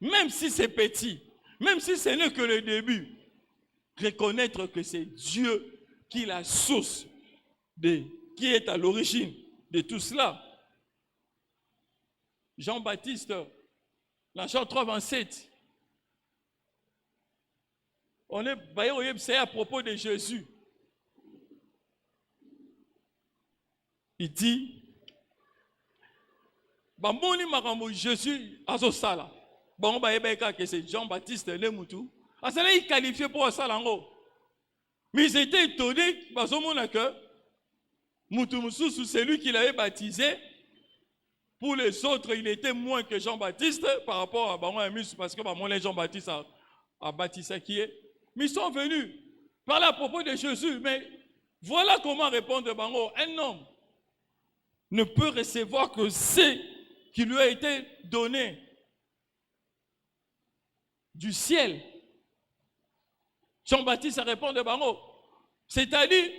Même si c'est petit, même si ce n'est que le début, reconnaître que c'est Dieu qui est la source, qui est à l'origine de tout cela. Jean-Baptiste, dans Jean 3, 27, on est à propos de Jésus. Il dit, Jésus azosala. Bon, que c'est Jean-Baptiste Lemutu. Il est qualifié pour ça. Mais ils étaient étonnés parce que c'est lui qui l'avait baptisé. Pour les autres, il était moins que Jean-Baptiste par rapport à parce que Jean-Baptiste a baptisé qui est. Mais ils sont venus parler à propos de Jésus. Mais voilà comment répondre Bango. Un homme ne peut recevoir que ce qui lui a été donné du ciel. Jean-Baptiste répond de Bango. C'est-à-dire,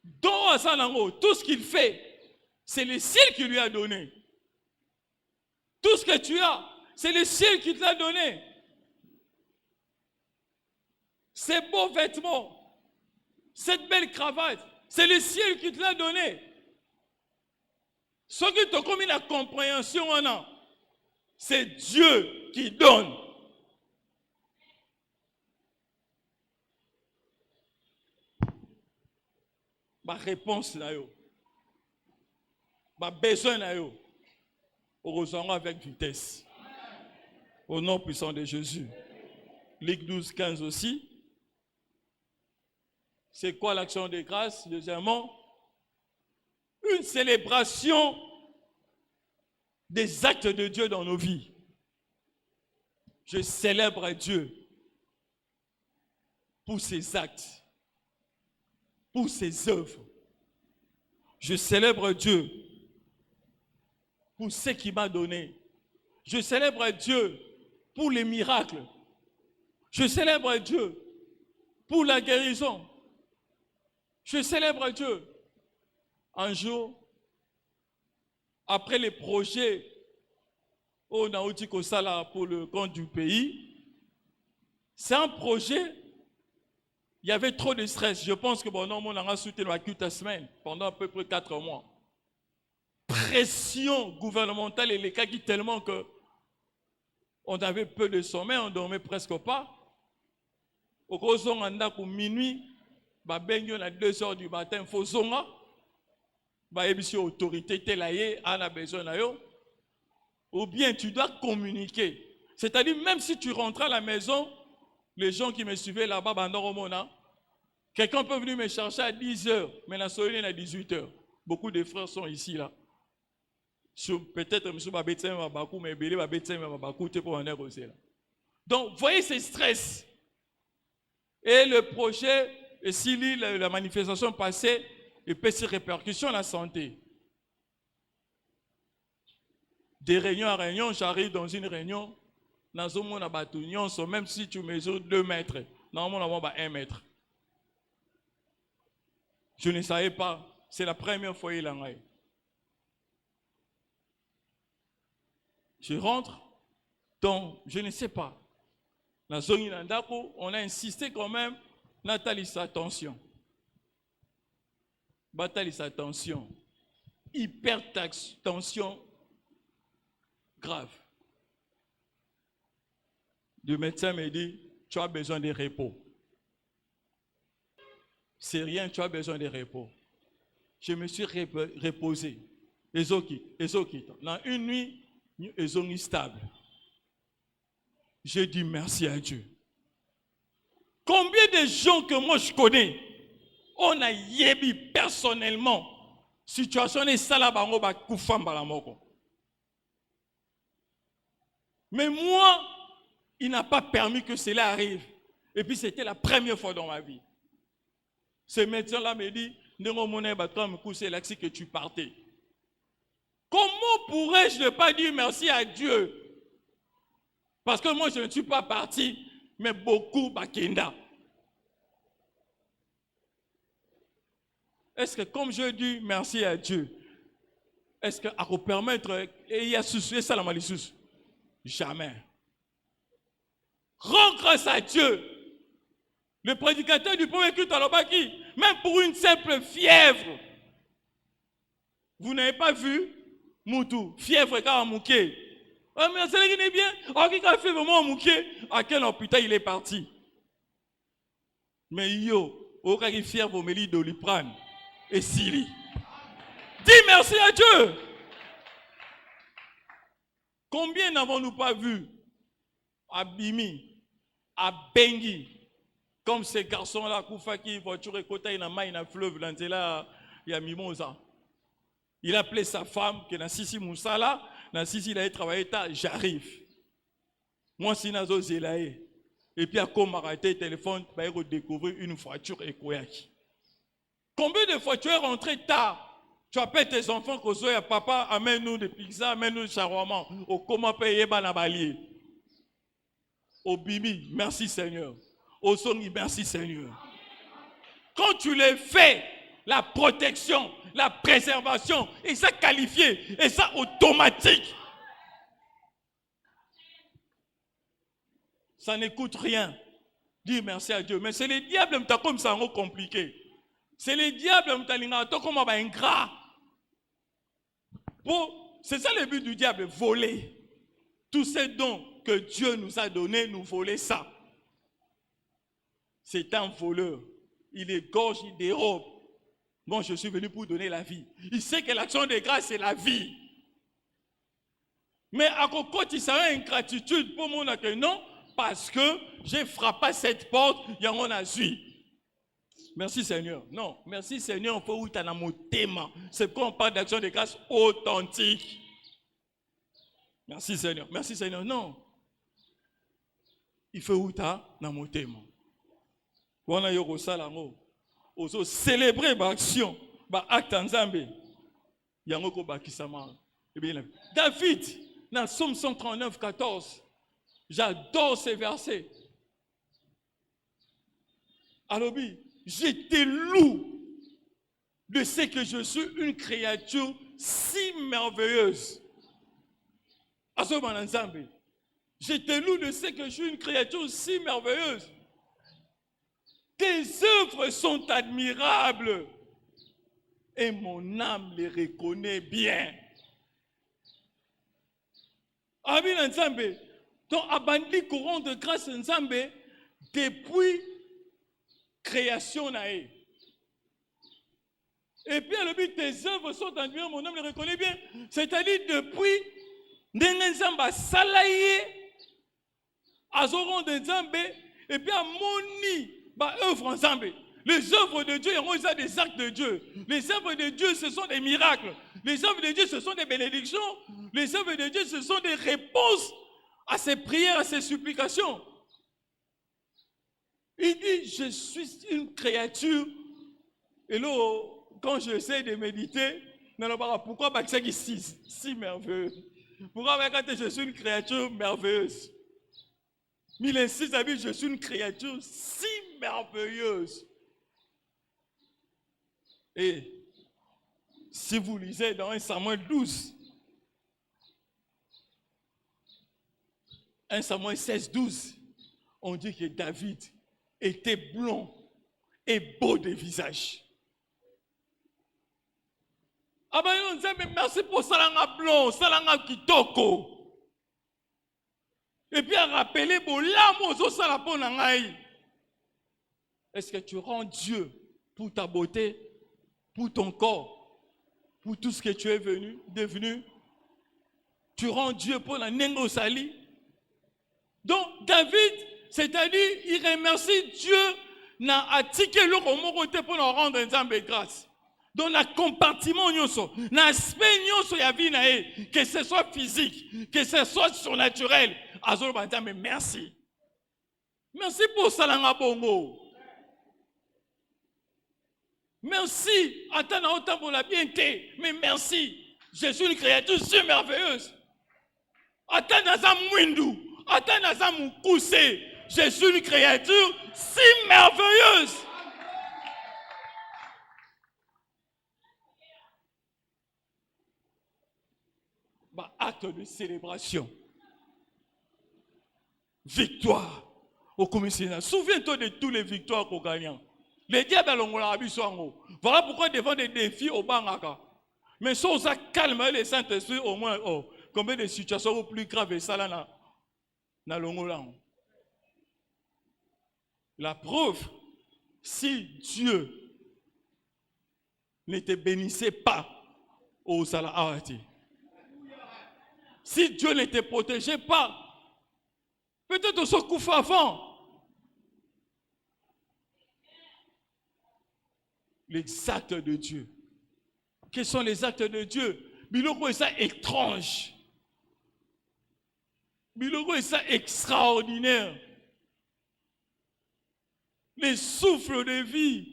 dans Asalango, tout ce qu'il fait, c'est le ciel qui lui a donné. Tout ce que tu as, c'est le ciel qui te l'a donné. Ces beaux vêtements, cette belle cravate, c'est le ciel qui te l'a donné. Ce qui te comme une compréhension, c'est Dieu qui donne. Ma réponse là, ma besoin là, on ressent avec vitesse. Au nom puissant de Jésus. Luc 12, 15 aussi. C'est quoi l'action de grâce? Deuxièmement, une célébration des actes de Dieu dans nos vies. Je célèbre Dieu pour ses actes, pour ses œuvres. Je célèbre Dieu pour ce qu'il m'a donné. Je célèbre Dieu pour les miracles. Je célèbre Dieu pour la guérison. Je célèbre Dieu. Un jour, après les projets on a dit que ça là pour le compte du pays. C'est un projet. Il y avait trop de stress. Je pense que bon, non, on a soutenu la toute semaine pendant à peu près 4 mois. Pression gouvernementale et les cas qui tellement que on avait peu de sommeil, on dormait presque pas. Au gros on a pour minuit, bah ben à 2 heures du matin, faut zonga. Bah émission autorité telle a besoin de yo. Ou bien tu dois communiquer. C'est-à-dire même si tu rentres à la maison, les gens qui me suivaient là-bas, quelqu'un peut venir me chercher à 10 heures, mais la soirée est à 18 heures. Beaucoup de frères sont ici là. Peut-être M. Babetsen Mabakou, mais Bélé Babetsen Mabakou, tu es pour en être aussi là. Donc, voyez ces stress. Et le projet, et si la manifestation passée, il peut se répercussions à la santé. Des réunions à réunion, j'arrive dans une réunion, dans un monde à Batounion, même si tu mesures 2 mètres, normalement on a 1 mètre. Je ne savais pas, c'est la première fois qu'il a. Je rentre, donc je ne sais pas. Dans la zone d'Andako, on a insisté quand même, Nathalie, attention. Bataille, attention. Hypertension grave. Le médecin me dit, tu as besoin de repos. C'est rien, tu as besoin de repos. Je me suis reposé. Dans une nuit, ils sont stables. J'ai dit merci à Dieu. Combien de gens que moi je connais, on a yébi personnellement, situation est salabango ba koufamba la moko. Mais moi, il n'a pas permis que cela arrive. Et puis c'était la première fois dans ma vie. Ce médecin-là me dit, c'est là que tu partais. Comment pourrais-je ne pas dire merci à Dieu? Parce que moi je ne suis pas parti, mais beaucoup bakenda. Est-ce que comme je dis merci à Dieu, est-ce qu'à vous permettre, et il y a ça la malicieuse? Jamais. Rends grâce à Dieu. Le prédicateur du premier culte à l'Obaki, même pour une simple fièvre, vous n'avez pas vu Moutou, fièvre quand on mouqué. Ah mais c'est là qui est bien. Ah qui a fait vraiment mouqué, à quel hôpital il est parti? Mais yo, au cas qui fièvre au méli d'Oliprane et Sili. Dis merci à Dieu. Combien n'avons-nous pas vu à Bimi, à Bengi, comme ces garçons-là, Koufaki, voiture et côté, il y a un fleuve, il y a Mimosa. Il a appelé sa femme, qui est dans Sissi Moussala, dans Sissi, il a travaillé, j'arrive. Moi, si nazo zelaye. Et puis, à comme arrêté le téléphone, il va découvrir une voiture Ekoyaki. Combien de fois tu es rentré tard? Tu appelles tes enfants, que papa, amène-nous des pizzas, amène-nous des shawarma. Au comment payer Banabali? Au Bimi, merci Seigneur. Au Songi, merci Seigneur. Quand tu les fais, la protection, la préservation, et ça qualifié, et ça automatique. Ça n'écoute rien. Dis merci à Dieu. Mais c'est les diables qui comme ça compliqué. C'est les diables qui comme ingrat. C'est ça le but du diable, voler. Tous ces dons que Dieu nous a donnés, nous voler ça. C'est un voleur. Il égorge, il dérobe. Moi, je suis venu pour donner la vie. Il sait que l'action de grâce, c'est la vie. Mais à côté, il serait ingratitude pour moi que non, parce que j'ai frappé cette porte, il y a un azui. Merci Seigneur. Non, merci Seigneur, il faut où tu as mon thème. C'est pourquoi on parle d'action de grâce authentique. Merci Seigneur. Merci Seigneur. Non. Il faut où tu as mon thème. On a eu au salamo. On a célébré l'action, l'acte en Zambie. Il y a un peu de David, dans Somme 139, 14, j'adore ces versets. Alors, je te loue de ce que je suis une créature si merveilleuse. Je te loue de ce que je suis une créature si merveilleuse. Tes œuvres sont admirables et mon âme les reconnaît bien. Amen Nzambe. Donc abandi courant de grâce Nzambe depuis création nae. Et puis le but tes œuvres sont admirables, mon âme les reconnaît bien. C'est-à-dire depuis Nzamba salaye azoron de Nzambe et puis amoni ba œuvre ensemble. Les œuvres de Dieu, ils ont des actes de Dieu. Les œuvres de Dieu, ce sont des miracles. Les œuvres de Dieu, ce sont des bénédictions. Les œuvres de Dieu, ce sont des réponses à ses prières, à ses supplications. Il dit, je suis une créature. Et là, quand j'essaie de méditer, pourquoi c'est si merveilleux? Pourquoi je suis une créature merveilleuse? Mais il insiste à dire, je suis une créature si merveilleuse. Et si vous lisez dans 1 Samuel 12, 1 Samuel 16, 12, on dit que David était blond et beau de visage. Ah ben on dit, mais merci pour Salanga blond, Salanga kitoko. Et puis à rappeler, est-ce que tu rends Dieu pour ta beauté, pour ton corps, pour tout ce que tu es devenu? Tu rends Dieu pour la nengo sali? Donc David, c'est-à-dire, il remercie Dieu na attiqué le romorote pour nous rendre Nzambe grâce. Donc la compartiment nyoso, na aspect nyoso ya vie na e, que ce soit physique, que ce soit surnaturel, azolo Nzambe merci. Merci pour salanga bongo. Merci, attends autant pour la bienté, mais merci. Je suis une créature si merveilleuse. Attends dans un mwindu, attends dans un moukoussé. Je suis une créature si merveilleuse. Bah, acte de célébration. Victoire. Au commissaire. Souviens-toi de toutes les victoires qu'on gagne. Les diables à l'ongola. Voilà pourquoi devant des défis au Bangaka. Mais si on s'est calmé les Saint-Esprit, au moins, combien de situations plus graves et ça là dans l'ongola. La preuve, si Dieu ne te bénissait pas au Salahati, si Dieu ne te protégeait pas, peut-être on se couche avant. Les actes de Dieu. Quels sont les actes de Dieu? Biloko est ça étrange. Biloko est ça extraordinaire. Les souffles de vie.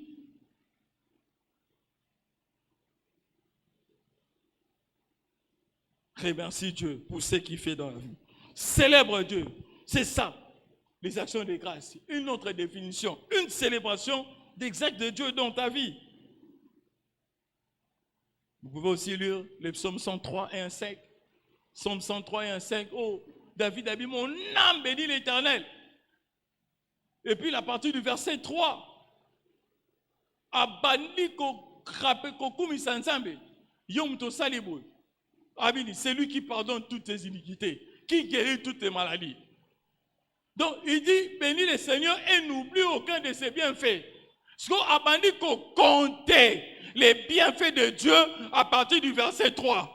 Remercie Dieu pour ce qu'il fait dans la vie. Célèbre Dieu. C'est ça, les actions de grâce. Une autre définition, une célébration des actes de Dieu dans ta vie. Vous pouvez aussi lire les psaumes 103 et 1 5. Psaume 103 et 1 5. Oh, David a dit, mon âme bénit l'Éternel. Et puis la partie du verset 3. Abandi ko krape ko kumisa nzambe. Yom to salibou. Abini, c'est lui qui pardonne toutes tes iniquités, qui guérit toutes tes maladies. Donc il dit, bénis le Seigneur et n'oublie aucun de ses bienfaits. Ce qu'on a bandit qu'on comptait les bienfaits de Dieu à partir du verset 3.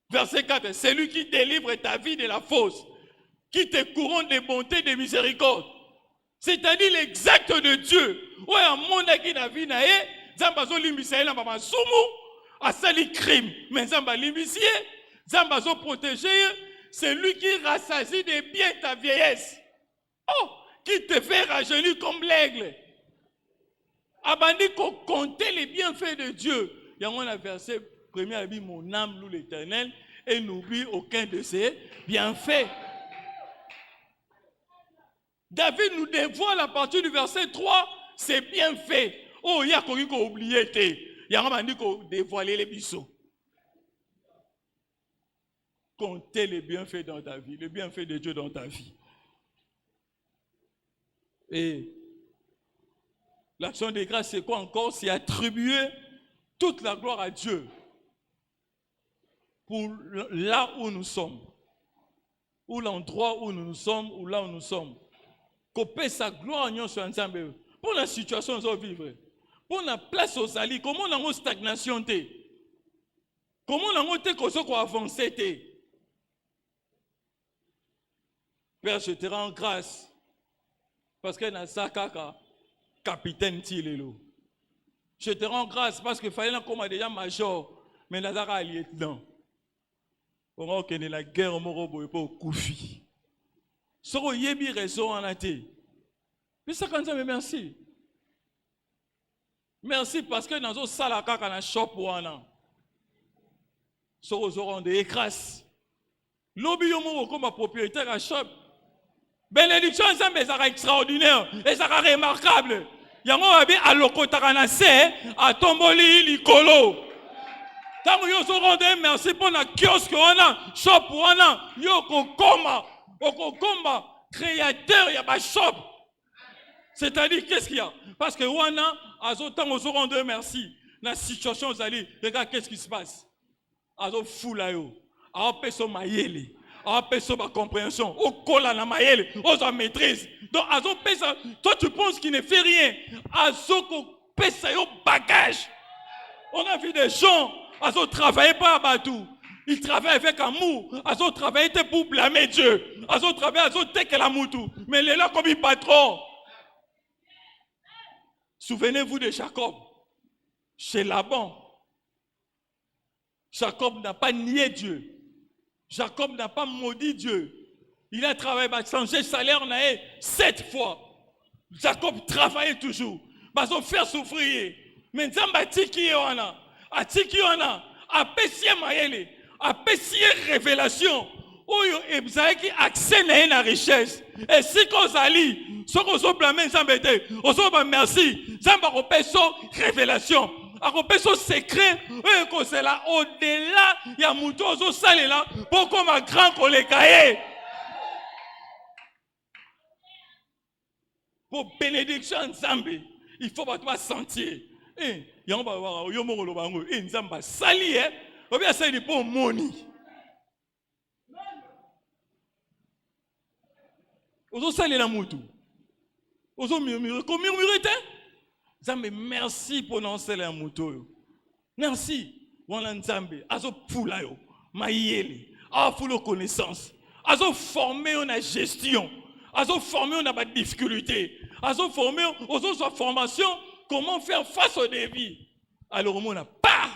Verset 4, c'est lui qui délivre ta vie de la fausse, qui te couronne de bonté et de miséricorde. C'est-à-dire l'exact de Dieu. Ouais, un monde qui n'a vie naé, Zambazo limisié na mama sumu, a sali crime, mais Zamba limisié, Zambazo protégé, c'est lui qui rassasie de bien ta vieillesse. Oh, qui te fait rajeunir comme l'aigle. Abandi qu'on comptait les bienfaits de Dieu. Il y a un verset premier, il dit, mon âme loue l'Éternel et n'oublie aucun de ses bienfaits. David nous dévoile à partir du verset 3 ses bienfaits. Oh, il y a quelqu'un qui a oublié. Il y a un qui a dévoilé les bisous. compter les bienfaits dans ta vie, les bienfaits de Dieu dans ta vie. Et l'action de grâce, c'est quoi encore? C'est attribuer toute la gloire à Dieu pour là où nous sommes, ou l'endroit où nous sommes, ou là où nous sommes. Couper sa gloire sur ensemble. Pour la situation où nous vivons, pour la place aux alliés, comment on a une stagnation? Comment on a avancé? Père, je te rends grâce parce que dans kaka capitaine Tilelo. Je te rends grâce parce que fallait comme déjà major, mais Nazara lieutenant. On a la guerre au Morobo pour Koufi. Soro yebi raison en athée. Mais ça quand même merci. Merci parce que dans nos salles kaka na shop wana. Soro auront des écrases. Lobby yomo comme propriétaire à shop. Bénédiction ensemble est extraordinaire et ça remarquable. Yango abi aloko takanase a tomboli likolo. Tant que vous rendez merci pour la kiosque wana, shop wana, yo kokoma créateur ya ba shop. C'est-à-dire qu'est-ce qu'il y a? Parce que wana azo tant vous rendez merci. La situation vous allez, regarde qu'est-ce qui se passe. Azo fula yo, a peso mayele. A peso ma compréhension, au cola na mayele, aux maîtrise. Donc azo pesa, toi tu penses qu'il ne fait rien. Azo ko pesa yo bagage. On a vu des gens, azo travailler pas à Batou. Ils travaillent avec amour. Azo travailler pour blâmer Dieu. Azo travailler azo teke la moutou. Mais les là comme il patron. Souvenez-vous de Jacob. Chez Laban. Jacob n'a pas nié Dieu. Jacob n'a pas maudit Dieu. Il a travaillé, il a changé salaire 7 fois. Jacob travaillait toujours. Il a fait souffrir. Mais il a tiki wana. A tiki wana. A pessier maïele. A pessier révélation. Oyo ebzaki accès na la richesse. Et si qu'on s'allie, ce qu'on se blâme, on se merci. Zamba ko peso révélation. A son secret, c'est là au-delà, il y a Moutozo Salé là, pour qu'on m'a grand collègue. Pour bénédiction Nzambe, il faut pas toi sentir. Il y a un bawa, yo mongolo bango, Nzamba sali ou bien ça il pour moni. Ozo Salé la Moutou. Ozo murmure, comme murmure Nzambe, merci pour lancer les moutons. Merci. Wana Nzambe, azo pula yo, maïele, a fulo connaissance, azo formé on a gestion, azo formé on a pas de difficulté, azo formé aux autres formations, comment faire face aux défis. Alors on n'a pas.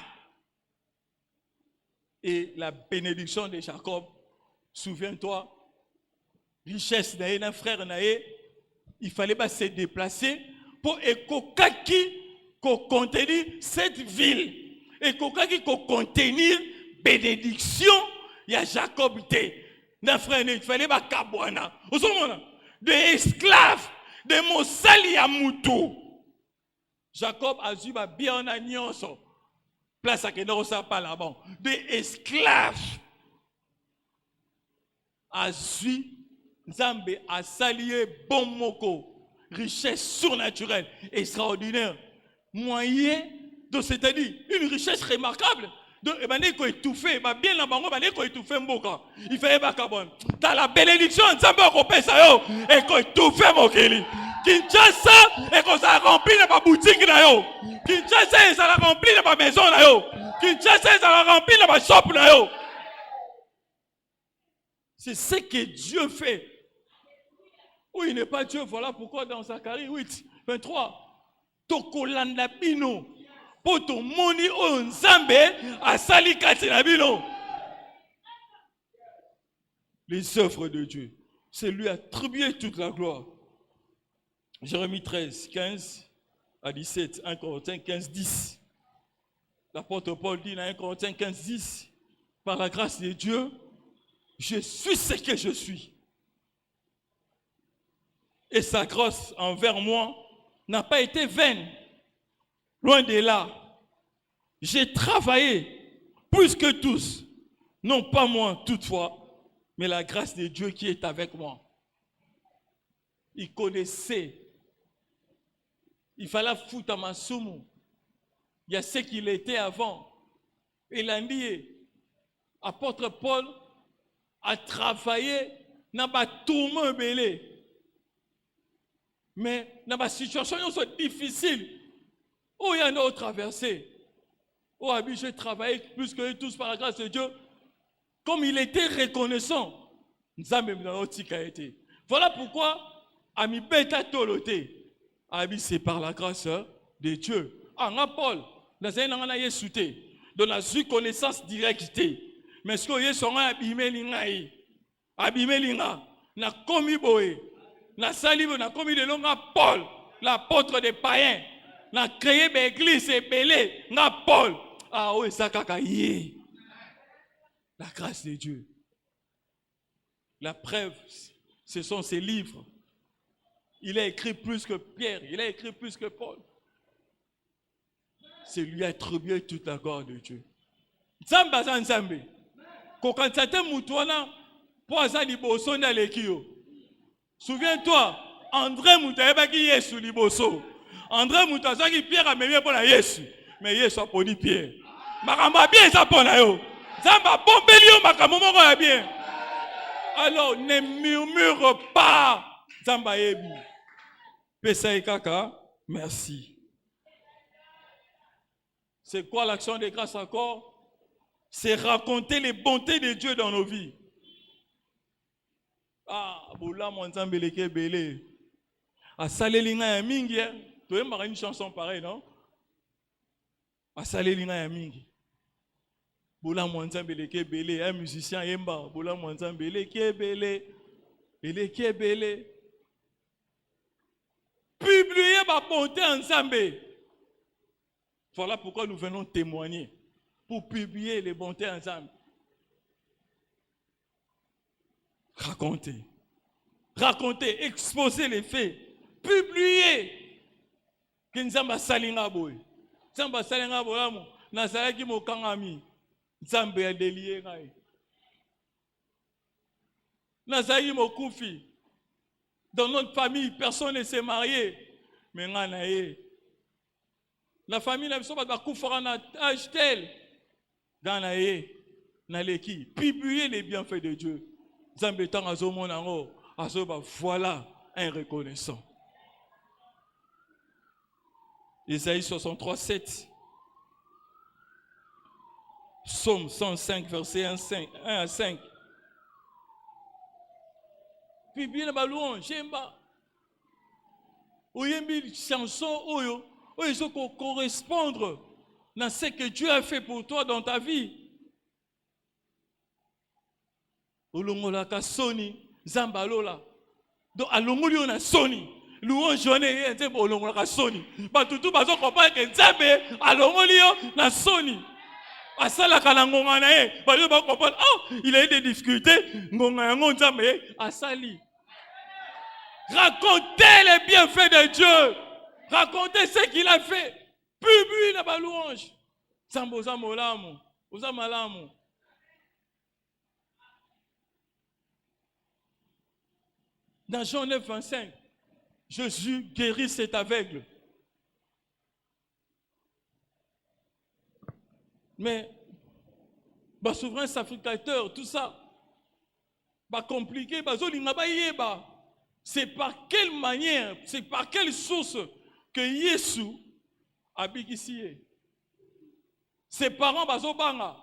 Et la bénédiction de Jacob, souviens-toi, richesse d'un frère naé, il fallait pas se déplacer. Pour contenir cette ville et contenir bénédiction, il y a Jacob d'un frère, il fallait pas kabwana. Des esclaves, des mosali à Moutou. Jacob a dû bien en agnon, place à Kenoro ça pas là-bas. Des esclaves a dû Nzambe a salié bon moko. Richesse surnaturelle, extraordinaire, moyen, donc c'est-à-dire une richesse remarquable. Donc, bien la bango, il fait pas carbone. Dans la bénédiction, Nzambe a ça yo et qu'on étouffe mon kili. Kinshasa et qu'on s'est rempli de ma boutique na yo. Kinshasa ça l'a rempli de ma maison na yo. Kinshasa ça l'a rempli de ma shop na yo. C'est ce que Dieu fait. Oui, il n'est pas Dieu, voilà pourquoi dans Zacharie 8, 23, Tokolanda bino, poto moni o nzambe asali kati na bino. Les œuvres de Dieu, c'est lui attribuer toute la gloire. Jérémie 13, 15 à 17, 1 Corinthiens 15, 10. L'apôtre Paul dit dans 1 Corinthiens 15, 10, par la grâce de Dieu, je suis ce que je suis. Et sa grâce envers moi n'a pas été vaine. Loin de là. J'ai travaillé plus que tous Non pas moi toutefois, mais la grâce de Dieu qui est avec moi. Il connaissait. Il fallait foutre à ma soumou. Il y a ce qu'il était avant. Il a dit, apôtre Paul a travaillé dans ma tourment belé. Mais dans ma situation difficile, où il y en a traversé, où j'ai travaillé plus que tous par la grâce de Dieu, comme il était reconnaissant, voilà pourquoi, ami beta toloté, ami c'est par la grâce de Dieu. En Paul, dans la connaissance directe, mais ce que sont abîmé linga, na komi boé, na salibo, na komi de longa Paul, l'apôtre des païens, na créé l'église et belé, na Paul. Ah oui, ça kakaye. La grâce de Dieu. La preuve, ce sont ses livres. Il a écrit plus que Pierre, il a écrit plus que Paul. C'est lui attribué toute la gloire de Dieu. Zamba Zanzambe. Kokansate Moutouana, Poisa Liboso na Lekio. Souviens-toi, André Moutaeba qui est sous Liboso. André Moutaza qui Pierre a mené pour la Yesu. Mais Yesu a poni Pierre. Makamba bien ça pour la yo. Zamba bombelio makamomo ya bien. Alors ne murmure pas. Zamba yebi. Pesa kaka, merci. C'est quoi l'action de grâce encore? C'est raconter les bontés de Dieu dans nos vies. Ah, boula monzambe leke belé. A salelinga ya mingi, tu aimes une chanson pareille, non? A salelinga ya mingi. Boula monzambe leke belé, un musicien yemba, boula monzambe leke belé, leke belé. Publier ma bonté ensemble. Voilà pourquoi nous venons témoigner. Pour publier les bontés ensemble. Raconter. Raconter, exposer les faits. Publier. Que Nzamba salinga boy. Nzamba salinga boy. Nazalaki mo kangami. Nzambe ya délié ngai. Nazalaki mo koufi. Dans notre famille, personne ne s'est marié. Mais nganaye. La famille n'a pas koufara na âge tel. Ganaye. Naleki. Publier les bienfaits de Dieu. Nzambe tang azomo nango. Azoba voilà un reconnaissant. Isaïe 63, 7. Psaume 105, verset 1 à 5. Puis bien la louange, j'aime. Oyembi chanson oyo, oyo faut correspondre dans ce que Dieu a fait pour toi dans ta vie. Olongola ka soni zambalola. Donc alongoli on a soni. Louange journée ente olongola ka soni. Ba tutu bazo comprendre que Nzambe alongoli yo na soni. Asala kana ngonga na ye, ba ba comprendre oh, il a eu des difficultés, ngonga yango Nzambe asali. Racontez les bienfaits de Dieu. Racontez ce qu'il a fait. Publie la louange. Samboza molamu, oza malamu. Dans Jean 9, 25, Jésus guérit cet aveugle. Mais, bah, souverain sacrificateur, tout ça, bah, compliqué, bah, c'est par quelle manière, c'est par quelle source que Yesu habite ici. Ses parents, bah, zobanga.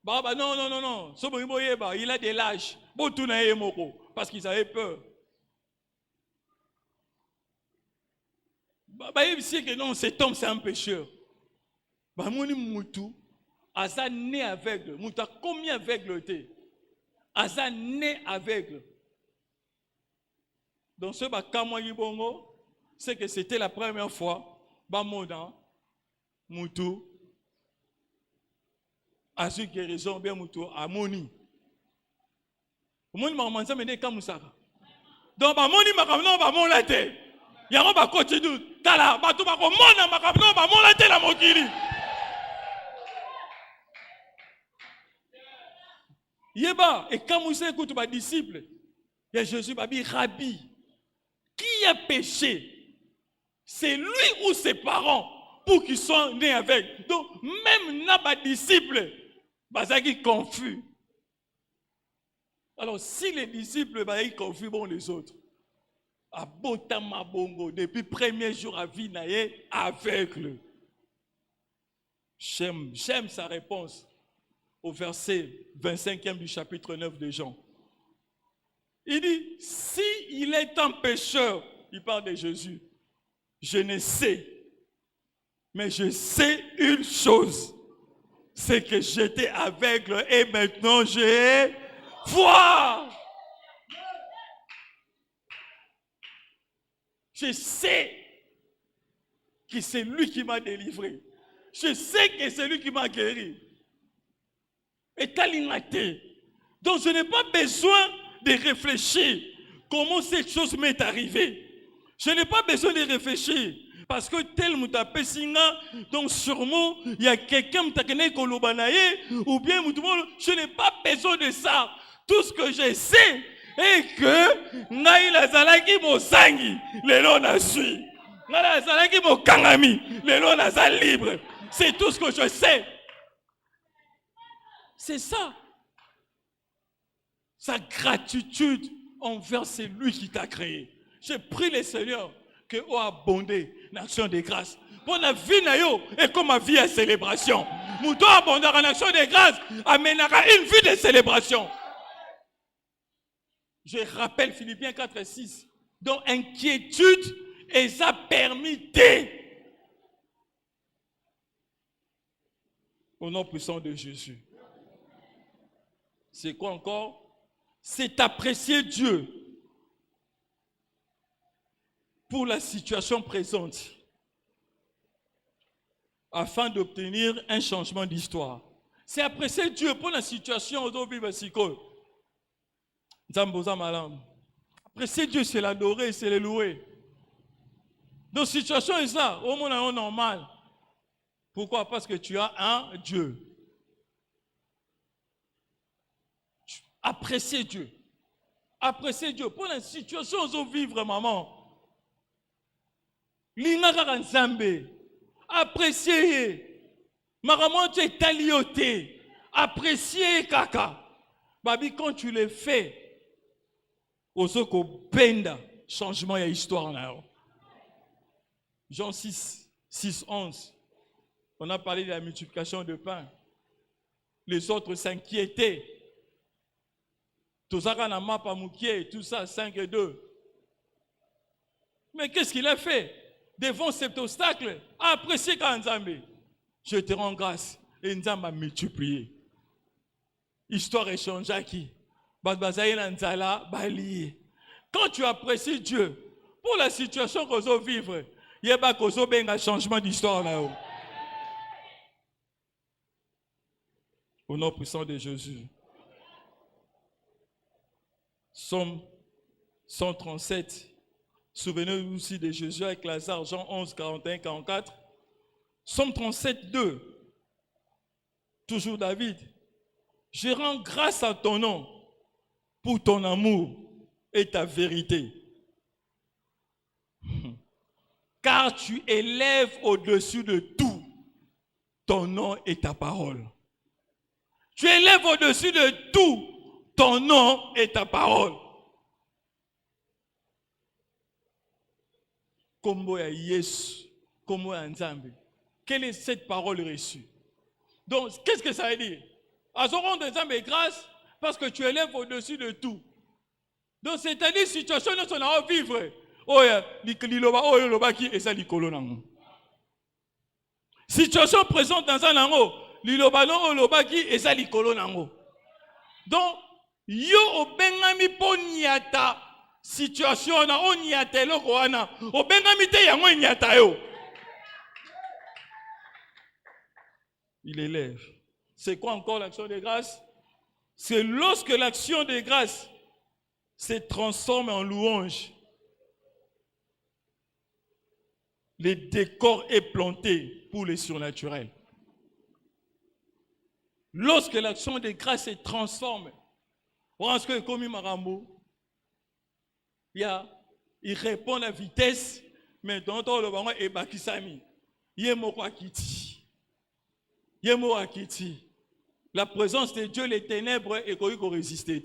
Bah, non, il a des lâches. Parce qu'ils avaient peur. Bah, il sait que non, cet homme, c'est un pécheur. Bah, mon moutou, asa né aveugle. Mouta, combien aveugle t'es? Asa né aveugle. Donc, ce bongo, c'est que c'était la première fois, bah, moda, moutou, asu guérison, bien moutou, amoni. Moni maman ça me dit comme ça. Donc ba moni makamno ba mon laté. Yango ba continue. Tala ba tout ba ko mona makamno ba mon laté la mokili. Yeba, et quand vous écoutez ma disciple, il y a Jésus, Babi, Rabbi, qui a péché? C'est lui ou ses parents pour qu'ils soient nés avec. Donc, même na ma disciple, Bazaki confus. Alors, si les disciples Bazaki confus, bon, les autres, à Botama Bongo, depuis le premier jour à vie, aveugle. J'aime sa réponse au verset 25e du chapitre 9 de Jean. Il dit, si il est un pécheur, il parle de Jésus, je ne sais, mais je sais une chose, c'est que j'étais aveugle et maintenant j'ai foi. Je sais que c'est lui qui m'a délivré. Je sais que c'est lui qui m'a guéri. Et talinate. Donc je n'ai pas besoin de réfléchir comment cette chose m'est arrivée. Je n'ai pas besoin de réfléchir. Parce que tel moutapé singa, donc sûrement, il y a quelqu'un qui kolobanaye, ou bien je n'ai pas besoin de ça. Tout ce que je sais est que Naïla Zalaki Mosangi, le long a su. Naïla Zalaki Mokangami, le long a libre. C'est tout ce que je sais. C'est ça. Sa gratitude envers celui qui t'a créé. Je prie le Seigneur que vous abondez l'action de grâce. Pour la vie et comme ma vie est célébration. Nous devons abonder en action de grâce. Amènera une vie de célébration. Je rappelle Philippiens 4 et 6. Donc inquiétude et ça permittait. Au nom puissant de Jésus. C'est quoi encore? C'est apprécier Dieu pour la situation présente afin d'obtenir un changement d'histoire. C'est apprécier Dieu pour la situation aujourd'hui. Apprécier Dieu, c'est l'adorer, c'est le louer. Donc, situation est ça, au monde normal. Pourquoi? Parce que tu as un Dieu. Apprécier Dieu. Apprécier Dieu. Pour la situation où vous vivez, maman. L'ingara nzambe. Apprécier. Maman, tu es talioté. Apprécier kaka. Babi, quand tu le fais, osoko benda, changement et histoire là. Jean 6, 11. On a parlé de la multiplication de pain. Les autres s'inquiétaient. Tout ça, tout ça, 5 et 2. Mais qu'est-ce qu'il a fait? Devant cet obstacle, apprécier Nzambe. Je te rends grâce. Et Nzambe a multiplié. Histoire échange à qui? Quand tu apprécies Dieu, pour la situation que vous vivez, il y a un changement d'histoire là-haut. Au nom puissant de Jésus. Somme 137. Souvenez-vous aussi de Jésus avec Lazare, Jean 11, 41, 44. Somme 37, 2. Toujours David. Je rends grâce à ton nom pour ton amour et ta vérité. Car tu élèves au-dessus de tout ton nom et ta parole. Tu élèves au-dessus de tout ton nom et ta parole. Kombo ya Yesu, kombo ya Nzambe. Quelle est cette parole reçue? Donc, qu'est-ce que ça veut dire? Azoron de Nzambe grâce parce que tu élèves au-dessus de tout. Donc, c'est-à-dire situation dont on a à vivre. Situation présente dans un ango. Lilobano olobaki et ça likolo nango. Donc, yo obengami po niata situation na o niata eloko wana. Obengami te yango niata yo. Il élève. C'est quoi encore l'action de grâce? C'est lorsque l'action de grâce se transforme en louange. Le décor est planté pour les surnaturels. Lorsque l'action de grâce se transforme Parce que comme Marambo, il répond à la vitesse, mais dans le moment, il bakisami. Yemo akiti. Yemo akiti. La présence de Dieu, les ténèbres, et qu'on résister.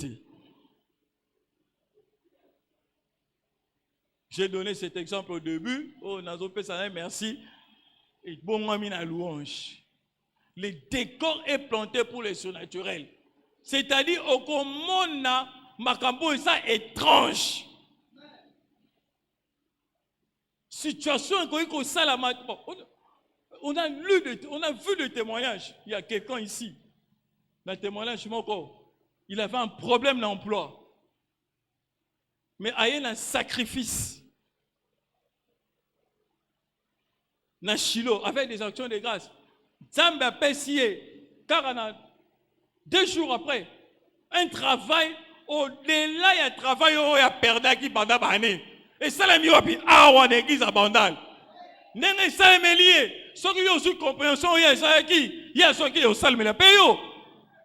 J'ai donné cet exemple au début. Oh, Nazo Pesana, merci. Et bon, moi, la louange. Le décor est planté pour les surnaturels. C'est-à-dire, au monde, Makambo, ça étrange. Situation, on a vu le témoignage. Il y a quelqu'un ici. Dans le témoignage, il avait un problème d'emploi. Mais il y a un sacrifice. Dans Chilo, avec des actions de grâce. Zambé a payé, car 2 jours après, un travail, au-delà, il y a un travail où il y a perdu pendant une année. Et ça, la mieux, on église abandonne. N'est-ce pas lié? Ceux qui ont su compréhension, il y a ceux qui ont salmé la paye.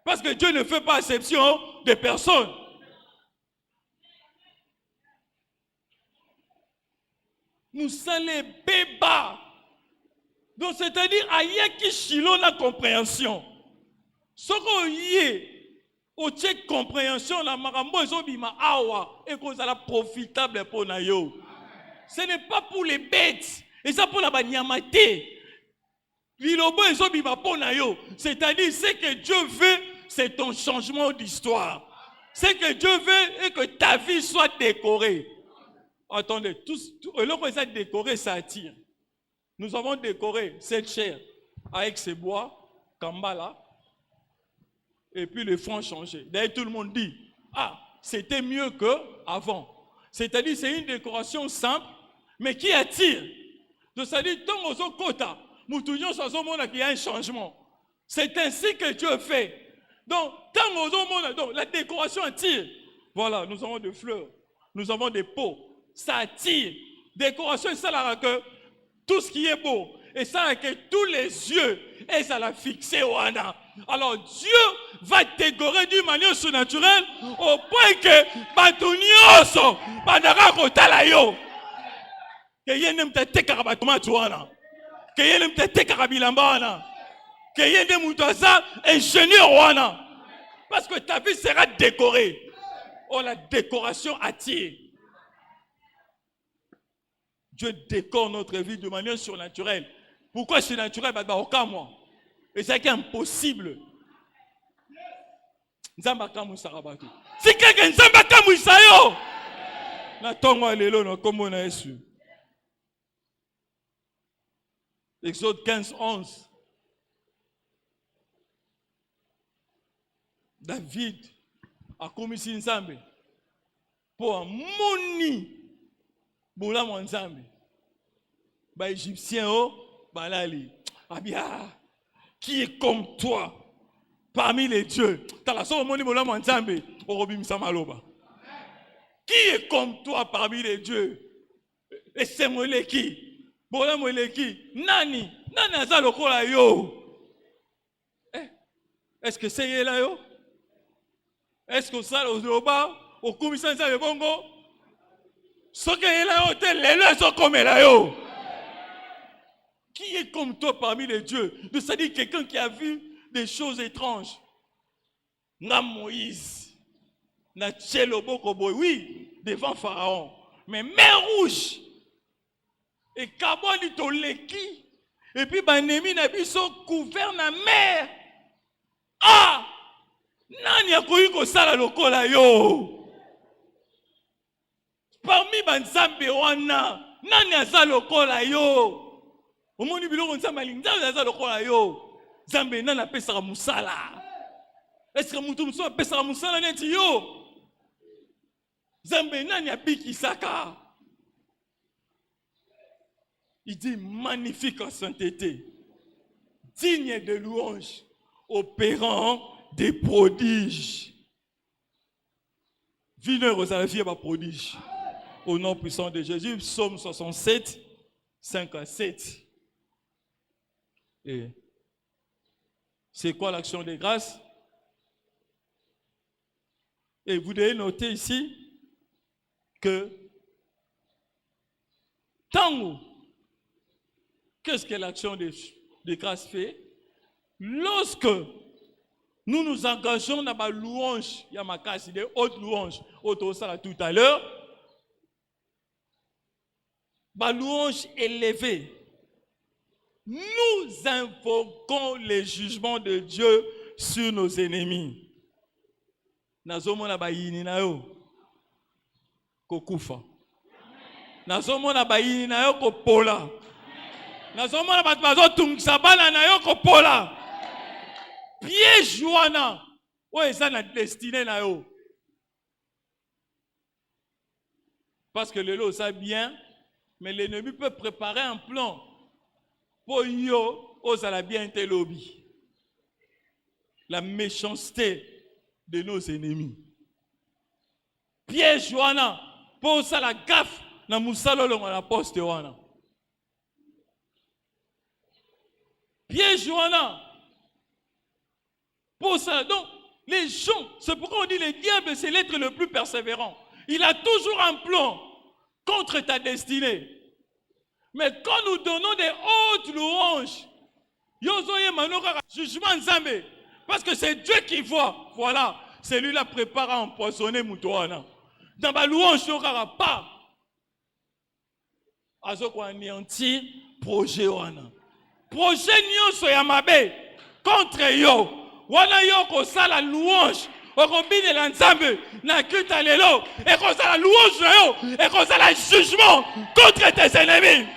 Parce que Dieu ne fait pas exception de personnes. Nous sommes les bébés. Donc, c'est-à-dire, il y a qui chilo la compréhension. Ce qu'on y est, au tchèque compréhension, la marambo est obima awa, et qu'on a profitable pour nayo. Ce n'est pas pour les bêtes, et ça pour la banyamate. Lilobo est obima pour nayo. C'est-à-dire, ce que Dieu veut, c'est ton changement d'histoire. Ce que Dieu veut, est que ta vie soit décorée. Attendez, lorsque ça décoré, ça attire. Nous avons décoré cette chair avec ces bois, Kambala, et puis le fond a changé. D'ailleurs, tout le monde dit, c'était mieux qu'avant. C'est-à-dire, c'est une décoration simple, mais qui attire. Donc, c'est-à-dire, tant qu'on kota, nous touchons sur ce monde qu'il y a un changement. C'est ainsi que Dieu fait. Donc, tant qu'on donc la décoration attire. Voilà, nous avons des fleurs, nous avons des pots, ça attire. Décoration, ça la que tout ce qui est beau, et ça que tous les yeux, et ça l'a fixé au Anna. Alors Dieu va décorer d'une manière surnaturelle au point que Batunioso, Badara Kotalayo, que Yenem Tete Karabatomatuana, que Yenem Tete Karabilambana, que Yenem Moutaza, ingénieur Wana. Parce que ta vie sera décorée. Oh, la décoration attire. Dieu décore notre vie de manière surnaturelle. Pourquoi c'est naturel? Et c'est impossible. Si quelqu'un Exode 15, 11. David a commis une Nzambe pour un moni. Boula Nzambe. Ba Égyptien balali. Abia, qui est comme toi parmi les dieux? T'as la somme moni boula Nzambe. Orobim Samaloba. Qui est comme toi parmi les dieux? Et c'est Moleki. Boula Moleki. Nani aza lokola yo. Est-ce que c'est là yo? Est-ce que ça au Zoba au commissaire Nzambe bongo? Ce qui est là, les sont comme là. Qui est comme toi parmi les dieux? C'est-à-dire quelqu'un qui a vu des choses étranges. Na Moïse, na Tchélobokoboy, oui, devant Pharaon. Mais mer rouge. Et Kaboni Toleki. Et puis Banemi Nabiso couvert na mer. Nani a connu que ça la lokola yo? Parmi Banzambe wana, nani aza lokola yo? Omoni biloko nzambe alingi aza lokola yo. Zambe nani apesaka musala? Est-ce que mutu muso apesaka musala neti yo? Zambe nani abikisaka? Il dit magnifique en sainteté, digne de louange, opérant des prodiges. Vineur aux alphiers par prodige. Au nom puissant de Jésus, psaume 67, 5 à 7. Et c'est quoi l'action de grâce? Et vous devez noter ici que tant qu'est-ce que l'action de grâce fait? Lorsque nous nous engageons dans la louange, il y a ma casse, des hautes louanges, tout à l'heure, la louange élevée, nous invoquons les jugements de Dieu sur nos ennemis. Nazomona bayini na yo kokufa. Nazomona bayini na yo kopola. Nazomona batu bazotungisa bana na yo kopola. Piège wana oyo eza na destinée na yo. Parce que lelo ça bien, mais l'ennemi peut préparer un plan pour yo ozala bien te lobby. La méchanceté de nos ennemis. Piège wana pour ça la gaffe na musalo longo na poste wana. Piège wana pour ça. Donc les gens, c'est pourquoi on dit le diable c'est l'être le plus persévérant. Il a toujours un plan contre ta destinée. Mais quand nous donnons des hautes louanges, yozoye manokara jugement nzambe. Parce que c'est Dieu qui voit. Voilà. C'est lui qui prépare à empoisonner Moutouana. Dans ma louange, il n'y aura pas. Azoko anéanti projet wana. Projet nyonso ya mabe contre yo. Wana yo ko sala louange. Okobine la nzambe na kuta lelo. Et ko sala louange na yo. Et ko sala jugement contre tes ennemis.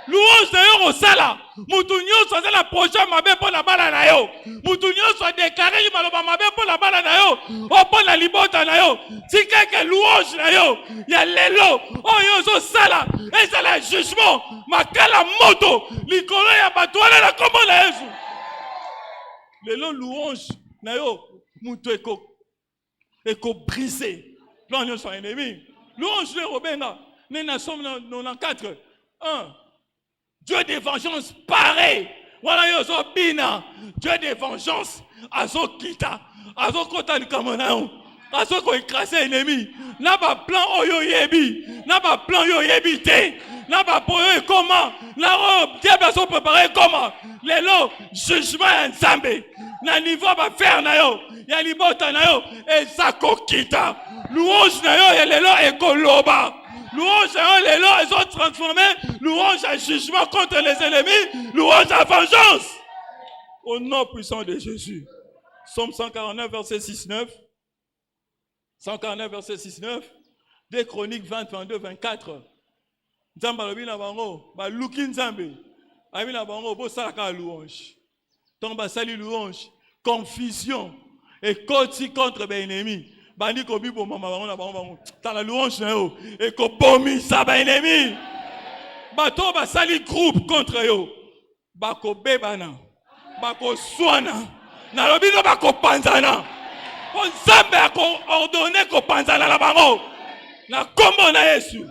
Louange na yo ko sala. Mutu nyonso azala projet mabe pour la bala na yo. Mutu nyonso déclaré maloba mabe pour la bala na yo. O pour la libota na yo. Tika ke louange na yo. Ya lelo o yo zo sala. Et ça le jugement. Makala moto likolo ya bato wana na kombo na Yesu. Lelo louange na yo mutu eko brisé. Plan nyonso ennemi. Louange le robenga. Nena somme 94. 1. Dieu de vengeance pareil. Voilà yo so bina. Dieu de vengeance azo kita. Azo kota likamona. Azo ko écraser ennemi. Na ba plan oyo yebi. Na ba plan yo yebi te. Na ba poyo comment. Na ro diable so préparer comment. Lelo jugement ya nzambe. Na niveau ba faire na yo. Ya libota na yo ezako kita. Louange na yo ya lelo ekoloba. Louange à l'élo, ils ont transformé louange à jugement contre les ennemis, louange à vengeance. Au nom puissant de Jésus. Somme 149, verset 6-9. 149, verset 6-9. Des Chroniques 20, 22, 24. Nzamba lobi na bango, ba luki nzambe. Abi na bango, bo salaka louange. Tomba sali louange. Confusion. Et contre les ennemis. Bandi ko bibo mama bango na bango ta la louange na yo et ko bomi sa ba ennemi bato ba sali groupe contre yo ba ko bebana ba ko swana na lobi no ba ko panzana on zambe ko ordonner ko panzana la bango na kombo na Yesu.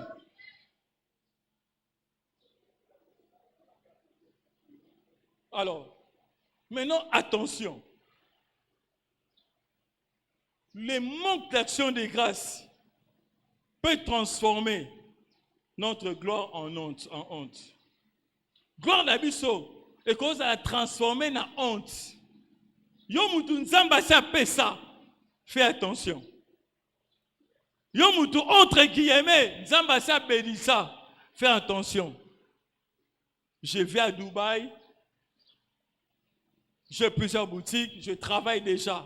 Alors maintenant attention. Le manque d'action de grâce peut transformer notre gloire en honte. Gloire d'abisso et cause à la transformer en honte. Yomutu nzamba sa pesa. Fais attention. Yomutu entre guillemets nzamba sa bédissa. Fais attention. Je vais à Dubaï. J'ai plusieurs boutiques. Je travaille déjà.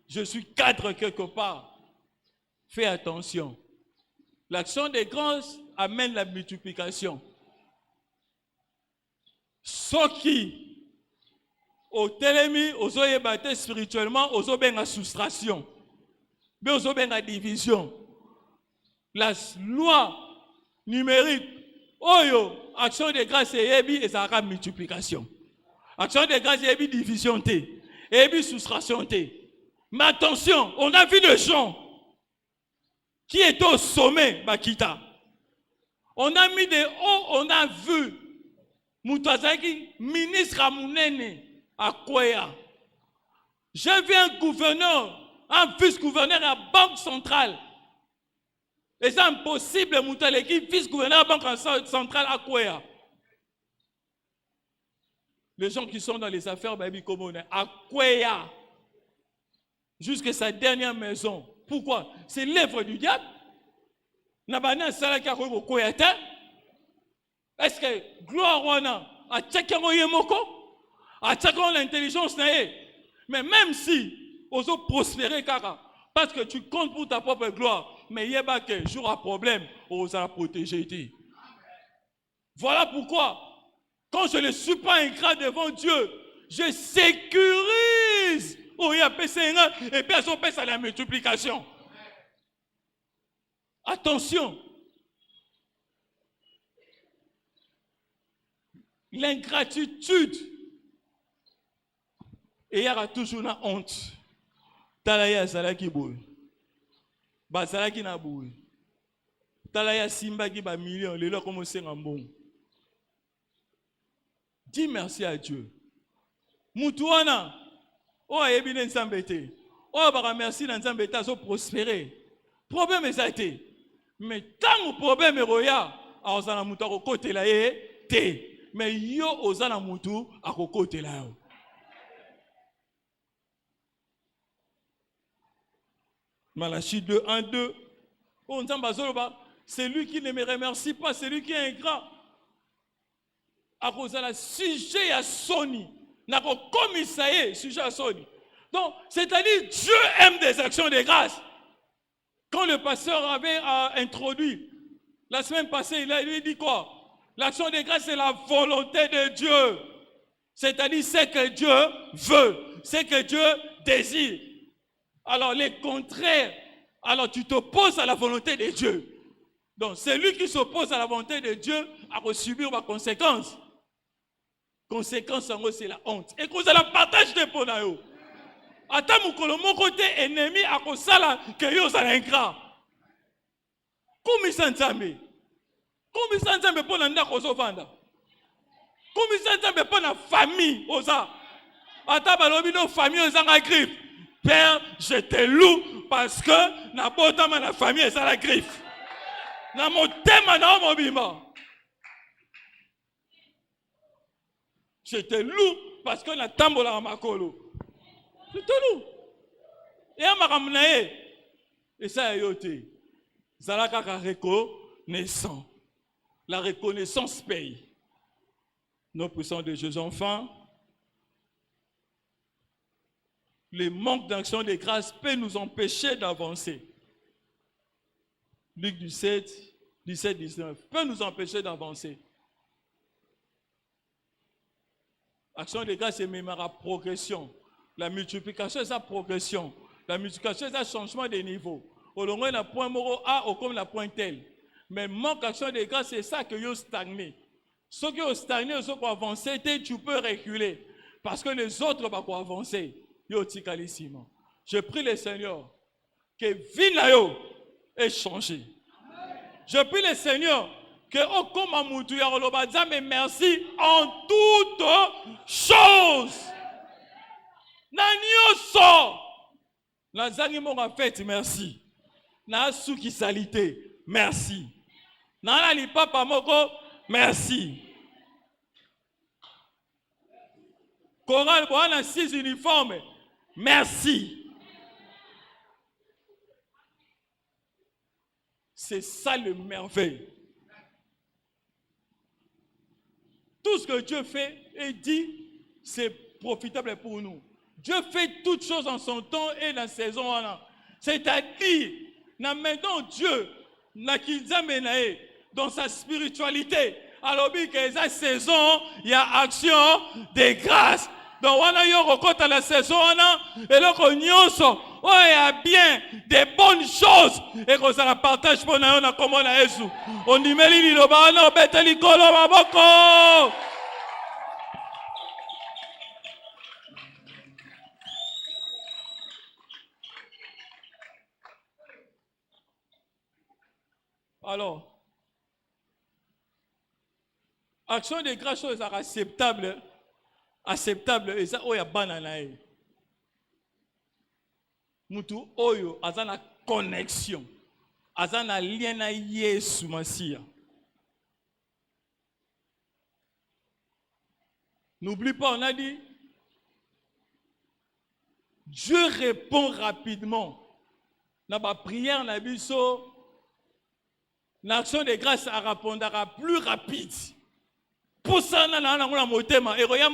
Je suis cadre quelque part. Fais attention. L'action des grâces amène la multiplication. Ce qui, au télémi, aux oyebaté spirituellement, aux obenga soustraction, mais aux obenga division. La loi numérique, oyo, action des grâces et ebi, et ça aura multiplication. Action des grâces et ebi, division té, ebi soustraction té. Mais attention, on a vu des gens qui étaient au sommet, Bakita. On a mis des hauts, on a vu Moutazaki, ministre à Mounene, à Kwea. J'ai vu un gouverneur un vice-gouverneur à la banque centrale. Et c'est impossible, l'équipe vice-gouverneur à la banque centrale à quoi? Les gens qui sont dans les affaires, à quoi? Jusqu'à sa dernière maison. Pourquoi? C'est l'œuvre du diable. Est-ce que gloire wana a tchakango yemoko a tchakango l'intelligence nae? Mais même si oso prospérer kaka parce que tu comptes pour ta propre gloire, mais yeba que jour à problème osa protéger. Voilà pourquoi quand je ne suis pas ingrat devant Dieu, je sécurise. Oh, il y a PC1 et puis on passe à la multiplication. Attention. L'ingratitude. Et il y aura toujours une honte. Talaya salaki boy. Basalaki na boy. Talaya simba qui ba million. Les lois comme c'est un bon. Dis merci à Dieu. Mutuana. Oh, ebine nsambete. Oh, bara merci na nsambete so prospérer. Problème est été. Mais tant que problème est roya, alors ça na mutako côté là te. Mais yo ozana mutu à côté là. Malachie 2, 1, 2. Oh, c'est lui qui ne me remercie pas, c'est lui qui est ingrat. À cause de la sujet à Sony. N'a pas commis ça y est, sujet à Sony. Donc, c'est-à-dire, Dieu aime des actions de grâce. Quand le pasteur avait introduit, la semaine passée, il a dit quoi? L'action de grâce, c'est la volonté de Dieu. C'est-à-dire, c'est que Dieu veut, c'est que Dieu désire. Alors, les contraires, alors tu t'opposes à la volonté de Dieu. Donc, celui qui s'oppose à la volonté de Dieu a subir ma conséquence. Conséquence, c'est la honte. Et que vous allez partager des ponayo. Attends, mon côté ennemi a que ça là, que yo ça ingrat. Comment ça n'zambe? Comment ça n'zambe pour l'anda kosovanda? Comment ça n'zambe pour la famille osa? Attends, balobi no famille osa la griffe. Père, je te loue parce que na bota ma la famille est la griffe. Na mon thème na mobima. Je te loue parce que na tambola makolo. Je te loue. Et à ma ramnae, et ça a été. Zalaka reconnaissant. La reconnaissance paye. Nos puissants de Jésus enfants, le manque d'action de grâce peut nous empêcher d'avancer. Luc 17, 19 peut nous empêcher d'avancer. Action de grâce, c'est même la progression. La multiplication, c'est la progression. La multiplication, c'est un changement de niveau. Au long la point moro A ou comme la point tel. Mais manque d'action de grâce, c'est ça que vous stagnez. Ceux qui ont stagné, ceux qui ont avancé, tu peux reculer. Parce que les autres vont avancer. Je prie le Seigneur que vie là est changé. Je prie le Seigneur que au Komamoutou Yarolobadza mais merci en toutes choses. Nanyoso. Na zangi monga fête merci. Na suki salité merci. Na la lipapa moko merci. Choral boana 6 uniformes. Merci. C'est ça le merveille. Tout ce que Dieu fait et dit, c'est profitable pour nous. Dieu fait toutes choses en son temps et dans sa saison. C'est-à-dire, maintenant Dieu, dans sa spiritualité, alors que sa saison, il y a action de grâce. Donc, on a eu à la saison, et là, on y a bien des bonnes choses. Et qu'on se partage pour nous, comme on a Jésus. On dit, mais il y a alors, action de grâce est acceptable. Acceptable, et ça, il y a bananaï. mutu oyo azana connexion, azana lien na Yesu Masia. N'oublie pas, on a dit, Dieu répond rapidement. Dans ma prière, na biso, l'action de grâce à répondra plus rapide. Pour ça, on a motema. Et regarde,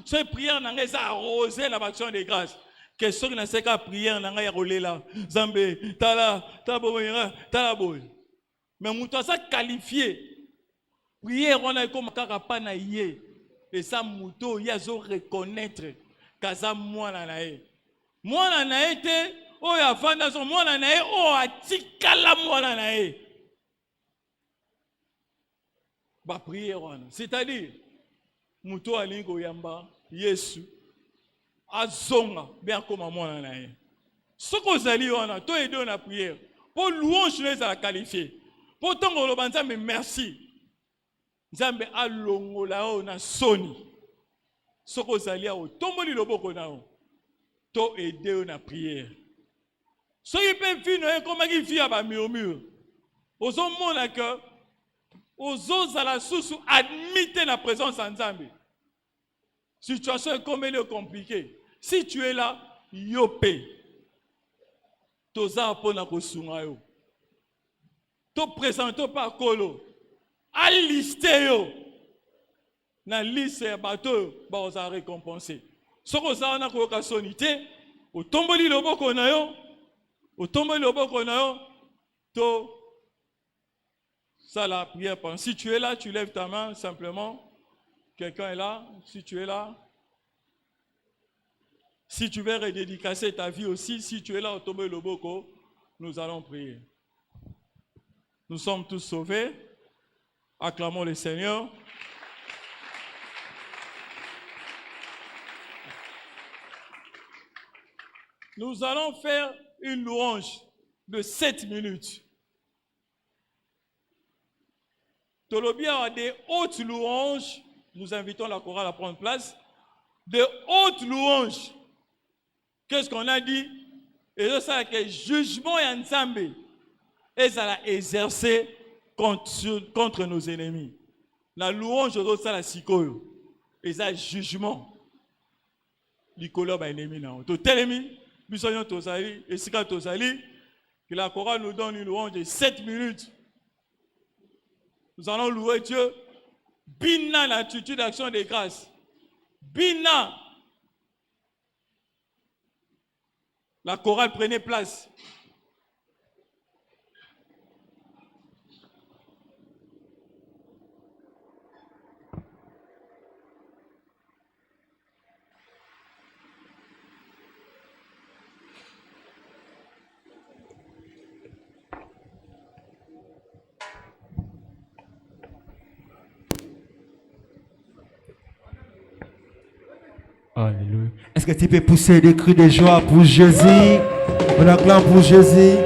ce prière n'a pas arrosé l'action de grâce. Question qui n'a pas prière n'a pas roulé là. Zambé, tala, taboyera, talaboy. Mais mouton ça qualifié. Prière on a comme pas na yé. Et ça mouton y a zo reconnaître kaza moi na nae. Moi na nae te o ya fanda son moi na nae o atikala moi na nae. Ba prière on. C'est-à-dire mouton alingo yamba Yesu azonga bien comme moi na nae. Ce qu'on s'allie on a toi et deux na prière. Pour louange les a qualifié. Pour ton golobanza mais merci. Nzambe alongola o na soni. Soko zalia o tomboli loboko na o. To aider o na prière. So y peut vino e comme qui vit ba murmure. Ozo mona que ozo zala susu admite la présence de Nzambe. Situation est comme elle est compliquée. Si tu es là, yopé. Toza pona ko sunga yo. To présente pas kolo. A lister yo na liste ya bato ba oza récompenser soko za na ko ka sonité o tomboli loboko na yo to ça la prière. Si tu es là, tu lèves ta main simplement. Quelqu'un est là. Si tu es là, si tu veux redédicacer ta vie aussi, si tu es là au tomboli loboko, nous allons prier. Nous sommes tous sauvés. Acclamons le Seigneur. Nous allons faire une louange de 7 minutes. Tolobia a des hautes louanges. Nous invitons la chorale à prendre place. De hautes louanges. Qu'est-ce qu'on a dit? Et c'est ça que jugement et ensemble. Et ça l'a exercé contre nos ennemis. La louange de ça la sikoyo. Et ça jugement. L'icolo ba ennemi na. To telemi, bisoyon tozali, et sika tozali, que la chorale nous donne une louange de 7 minutes. Nous allons louer Dieu. Bina l'attitude d'action de grâce. Bina. La chorale prenait place. Alléluia. Est-ce que tu peux pousser des cris de joie pour Jésus? On acclame pour Jésus.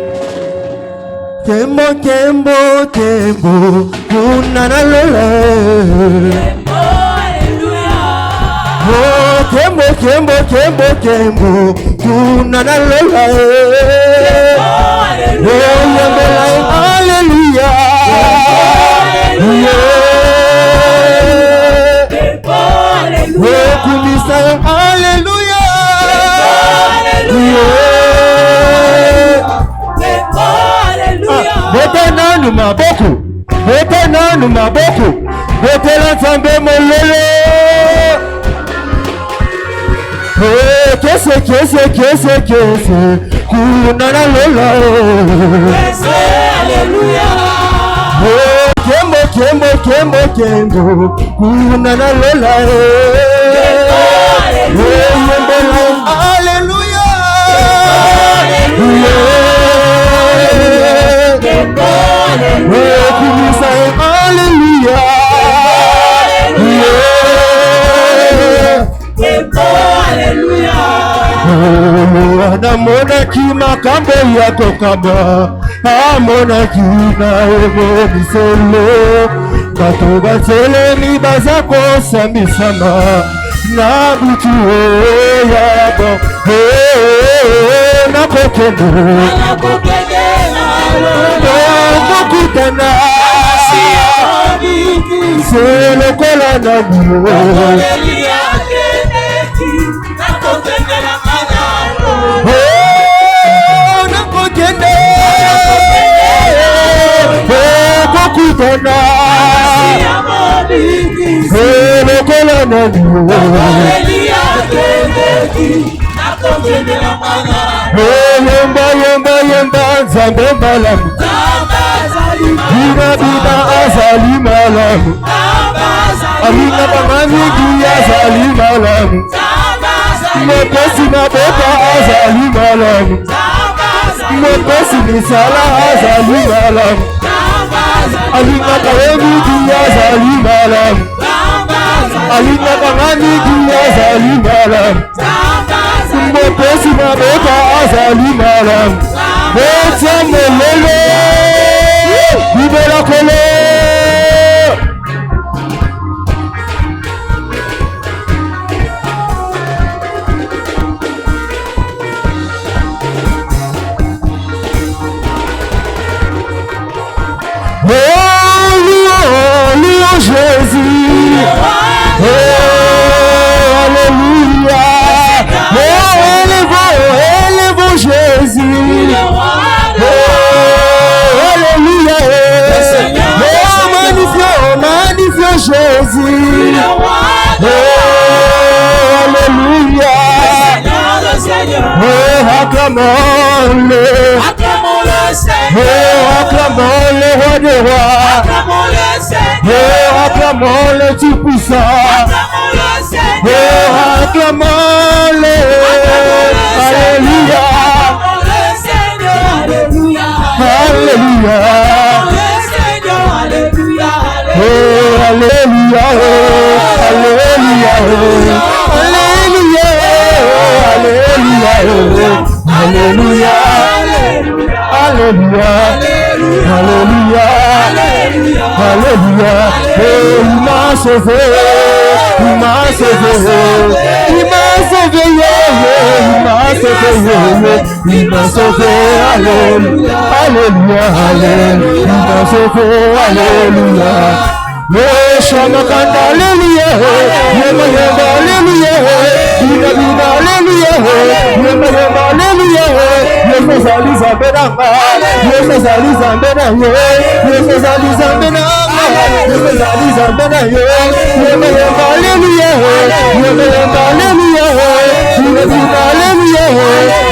Kembo, Kembo, Kembo, Kunana Lola. Kembo, Alléluia. Oh, Kembo, Kembo, Kembo, Kembo, Kunana Lola. Kembo, Alléluia. Oh, Alléluia. Kembo, Alléluia. Oh, Kumisa, Alléluia. Alléluia. Kembo, Alléluia. Botena numa boku, botena numa boku, botela Nzambe molele. Oh, kese, kunana lola. Kese, Alléluia. Oh, kembo, kunana lola. Alléluia. Alléluia. Namonaki makambo yako kaba, amonaki na ebobiselo, bato batelemi baza kosambisama na butu yabo. nakokende kokutana se lokola na bio nakokende kokutana se lokola na bio yemba nzambe malamu bina azali malamu alinga bangamiki azali malamu mopesi na boka azali malamu mopesi misala azali malamu alinga bangamiki azali malamu alinga bangamiki azali malamu mopesi na boka azali malamu Bota molele Libera kole Oh, Jésus Alléluia élevons Jésus Alléluia magnifions Jésus Alléluia acclamons-le acclamons le roi des rois acclamons le Tout-Puissant acclamons-le Alléluia Alléluia Alléluia Alléluia Alléluia Alléluia Alléluia Alléluia Il m'a sauvé Il m'a sauvé Il m'a sauvé Il m'a sauvé Il m'a sauvé Alléluia Alléluia Alléluia Il m'a sauvé Alléluia Le chamakanda Alléluia Yema yema Alléluia Yema Alléluia Yema yema Alléluia Yema zali zambenanga Yema zali zambenanga Yema zali zambenanga Yema zali zambenanga Yema yema Alléluia Yema yema Alléluia Yema yema Alléluia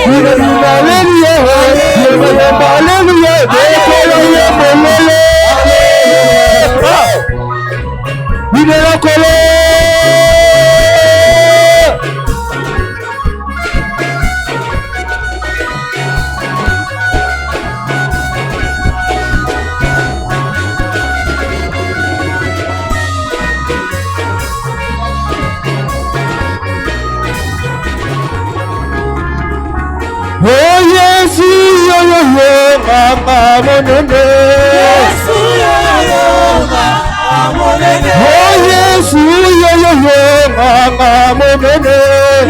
Yema yema Alléluia Yema yema Alléluia Dekolo yema lele Libera kole Oh Yesu yo yo yo mama monene Yesu yo yo mama monene Oh Yesu yo yo yo mama monene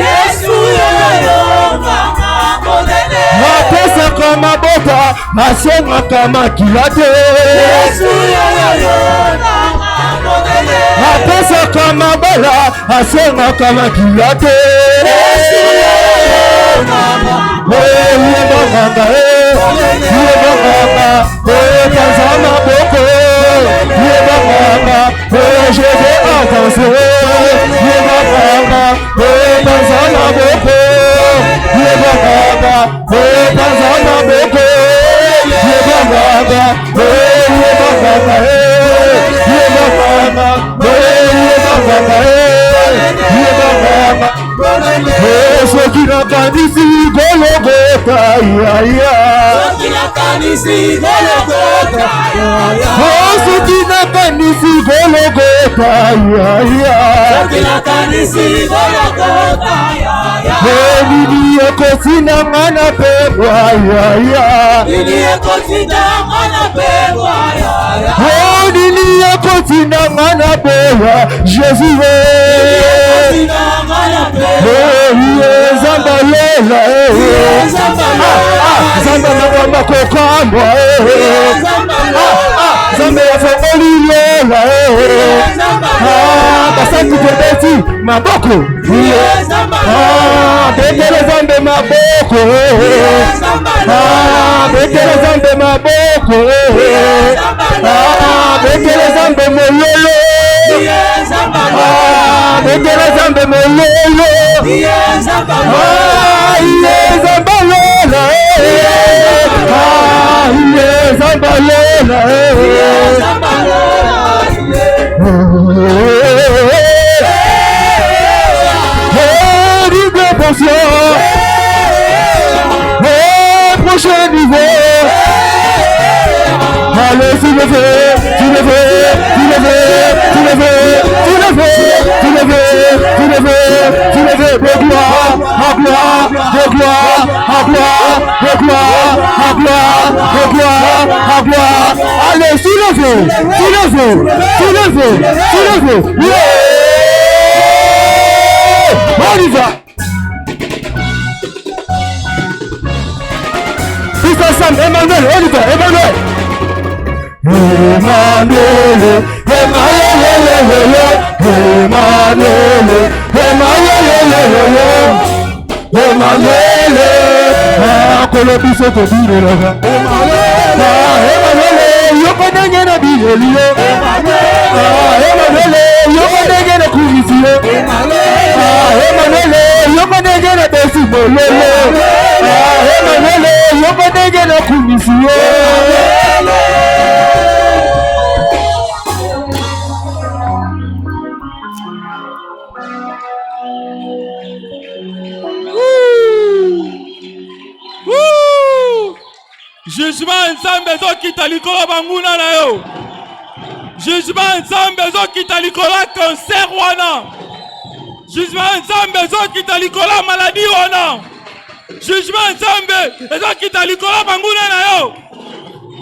Yesu yo yo mama monene Mapesa kama bota masenga kama kilate Yesu yo yo mama monene Mapesa kama bala masenga kama kilate Yesu yo yo mama Yebanga Tanzama boko Yebanga je vais avancer Yebanga Tanzama boko Yebanga Tanzama boko Yebanga Soki na kanisi Golgotha ya ya Soki na kanisi Golgotha ya ya Soki na kanisi Golgotha ya ya Soki na kanisi Golgotha ya ya Nini ekotina ngana pebwa ya ya Nini ekotina ngana pebwa ya ya Nini ekotina Sinangana Boya, Jésus. Zambalela, Zamba Kokamba, Zamba Famoliela, Basanti Tebeti, Maboko, Betele Zambe Maboko, Betele Zambe Maboko, Betele Zambe Mololo, Betele Zambe Mololo, Zambalela, prochain niveau. Allez, tu le veux, tu le veux, tu le veux, tu le veux, tu le veux, tu le veux, tu le veux, tu le veux, de gloire, en gloire, de gloire, en gloire, de gloire, en gloire, de gloire, en gloire. Allez, tu le veux, tu le veux, tu le veux, tu le veux. Yeah! On y va. Tous ensemble, Emmanuel, on y va, Emmanuel. Emmanuel, Jugement ensemble zo kita likolo banguna na yo. Jugement ensemble zo kita likolo cancer wana. Jugement ensemble zo kita likolo maladie wana. Jugement ensemble zo kita likolo banguna na yo.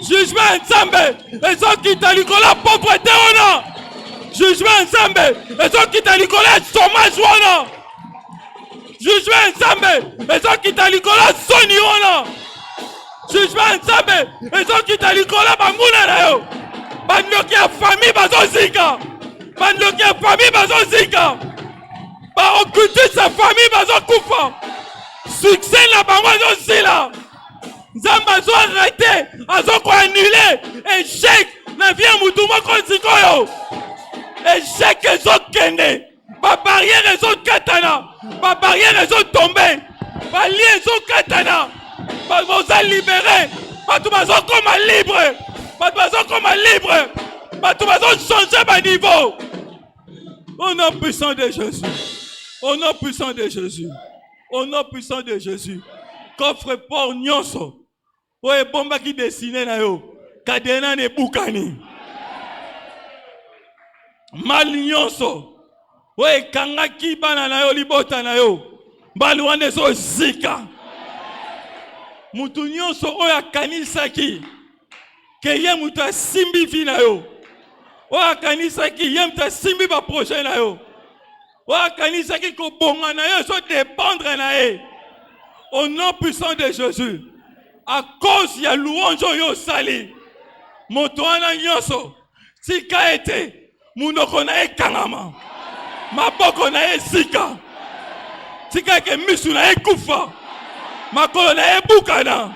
Jugement ensemble zo kita likolo pauvreté wana. Jugement ensemble zo kita likolo chômage wana. Jugement ensemble zo kita likolo soni wana. Jugement ensemble, et ceux qui t'a l'ikola banguna na yo. Bandoki a famille bazozika. Bandoki a famille bazozika. Ba occulter sa famille bazokufa. Succès la bango zozila. Zamba zo arrêté, azo ko annuler. Échec na vie mutuma konzikoyo. Échec ezo kende. Ba barrière ezo katana. Ba barrière ezo tomber. Ba lien ezo katana. Vous êtes libérés. Vous êtes libre. Vous êtes libre. Vous êtes changer ma niveau. Au nom puissant de Jésus. Au nom puissant de Jésus. Au nom puissant de Jésus. Coffre port nyonso. Oye bomba qui dessine na yo. Kadena ne bukani. Mal nyonso. Oye kanga ki bana na yo libota na yo. Baluande so zika. Mutu nyonso oyo akanisaki ke ye mutu asimbi vi na yo. Oyo akanisaki ye mutu asimbi ba projet na yo. Oyo akanisaki kobonga na yo so dépendre na ye. Au nom puissant de Jésus. À cause ya louange oyo sali. Moto wana nyonso tika ete munoko na ye kangama. Maboko na ye sika. Tika ke misu na ye kufa. Makolo na ebukana.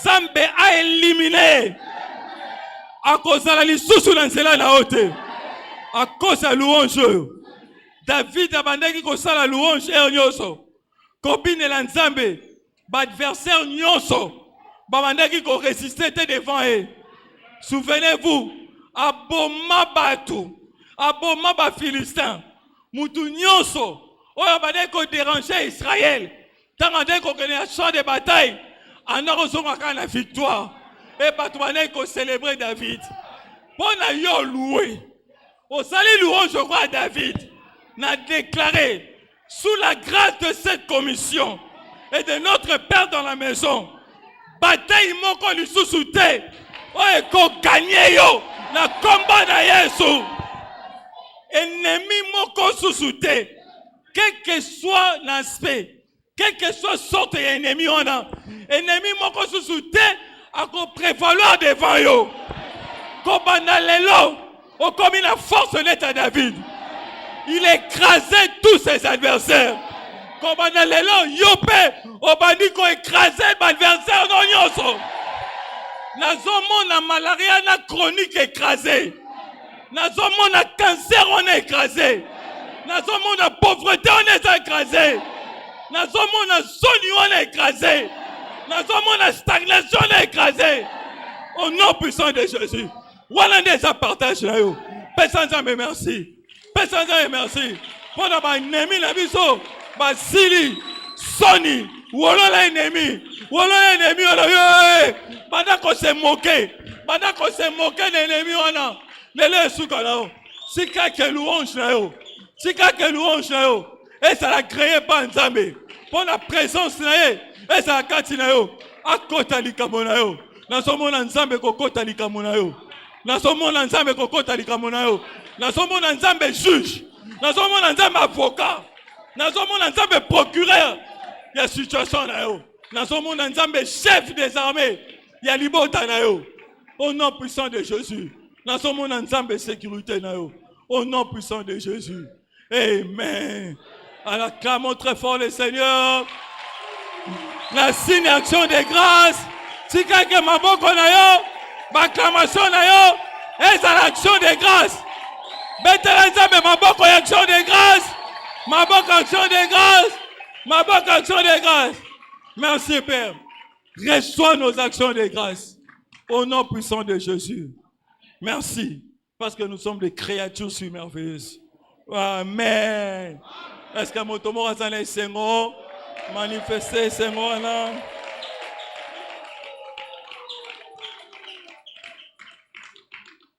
Zambe a éliminé. A cause de la lisusu na nzela na ote. A cause de louange. David abandaki ko sala louange e nyonso. Kobine la nzambe. Ba adversaire nyonso. Babandaki ko résister devant eux. Souvenez-vous, aboma batu. Aboma ba Philistin. Mutu nyonso. Oya bandaki ko déranger Israël. Tant qu'on connaît un champ de bataille, on a reçu la victoire. Et pas tout le monde célébrer David. Pour nous louer. Au salut louange, je crois à David. N'a déclaré sous la grâce de cette commission et de notre Père dans la maison. Bataille mon qu'on lui sous-souté. Oh, et qu'on gagne yo. Na combat na Yesu. Ennemi moko susute. Quel que soit l'aspect, quel que soit sorte d'ennemi on a, ennemi moko susute a prévaloir devant yo. Kobana lelo, o comme la force de David. Il écrasait tous ses adversaires. Kobana lelo, yope, obani ko écraser l'adversaire non yoso. Nazomon na malaria na chronique écrasé. Nazomon na cancer on est écrasé. Nazomon na pauvreté on est écrasé. Nazomon na soni on est écrasé. Nazomon na stagnation on est écrasé. Au nom puissant de Jésus. Voilà des partage là yo. Personne me merci. Personne me merci. Pendant ma ennemi na biso, ba sili, soni, wolola ennemi. Wolola ennemi on a pendant qu'on s'est moqué. Pendant qu'on s'est moqué de l'ennemi on a. Lele suka là. Sika ke louange là yo. Sika ke louange là yo. Et ça l'a créé par Nzambe. Pour la présence là yo. Et ça l'a katina yo. Akota likamona yo. Na somo na Nzambe kokota likamona yo. Na somo na Nzambe kokota likamona yo. Na somo na Nzambe juge. Na somo na Nzambe avocat. Na somo na Nzambe procureur. Il y a situation na yo. Na somo na Nzambe chef des armées. Il y a libota na yo. Au nom puissant de Jésus. Na somo na Nzambe sécurité na yo. Au nom puissant de Jésus. Amen. Alors clamons très fort le Seigneur. La signe action de grâce. Si quelqu'un m'a beaucoup na yo, acclamation na yo, et c'est l'action de grâce. Beteleza mais ma beaucoup action de grâce. Ma beaucoup action de grâce. Ma beaucoup action de grâce. Merci Père. Reçois nos actions de grâce. Au nom puissant de Jésus. Merci. Parce que nous sommes des créatures si merveilleuses. Amen. Est-ce que mon tomo razane sengo manifester sengo là?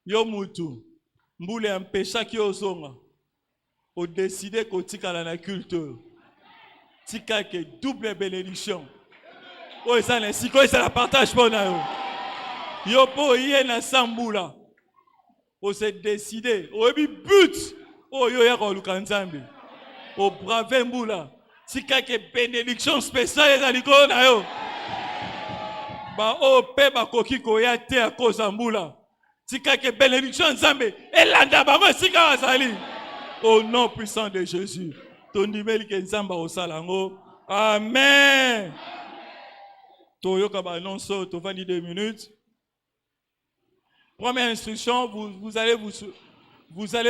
Yo mutu mbule empêcha ki ozonga o décider ko tikala na culture tika ke double bénédiction o esa na siko esa la partage pour na yo yo po yé na sambula o se décider o bi but o yo ya ko luka Nzambe o brave mbula tika ke bénédiction spéciale za likolo na yo ba o pe ba koki ko ya te a cause mbula tika ke bénédiction Nzambe elanda bango sika azali au nom puissant de Jésus ton nimeli ke Nzamba o salango amen toyoka ba nonso to vandi 2 minutes. Première instruction, vous allez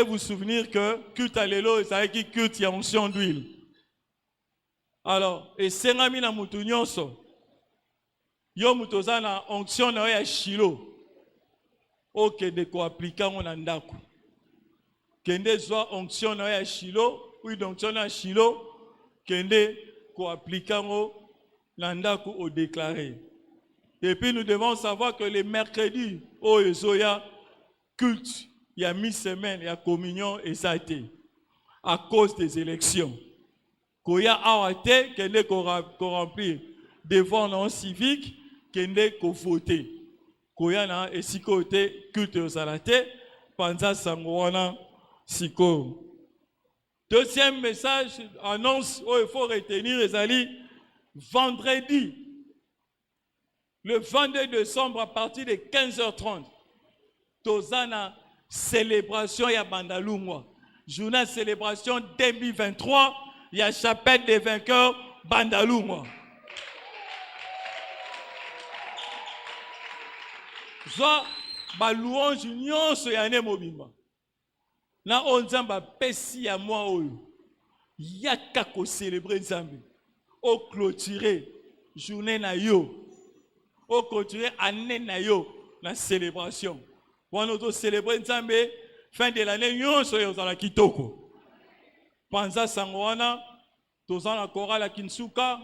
vous souvenir que culte à l'élo, c'est avec qui culte il y a onction d'huile. Alors, et sengami na mutu nyonso. Yo mutoza na onction na ya shilo. Ok, de ko appliquer on andako. Kende zwa onction na ya shilo, oui onction na shilo, kende ko appliquer on andako au déclaré. Et puis nous devons savoir que les mercredis, oh Ezoya, culte, il y a mi-semaine, il y a communion et ça a été. À cause des élections. Koya awate, kende ko remplir devant non civique, kende ko voter. Koya na esikote culte au salate, panza sangwana siko. Deuxième message, annonce, oh il faut retenir les alliés, vendredi. Le 22 décembre, à partir de 15h30, Tozana célébration ya Bandalungwa. Journée célébration 2023, il y a chapelle des vainqueurs Bandalungwa. Soit ba louange nyonso ya ne mobimba. Na onzamba pesi ya moi oyo. Yaka ko célébrer Nzambe. O clôturer journée na yo. Au continuer année na yo la célébration. On nous célébrer Nzambe fin de l'année yo soyo za la kitoko. Panza sangwana toza na chorale à Kinsuka,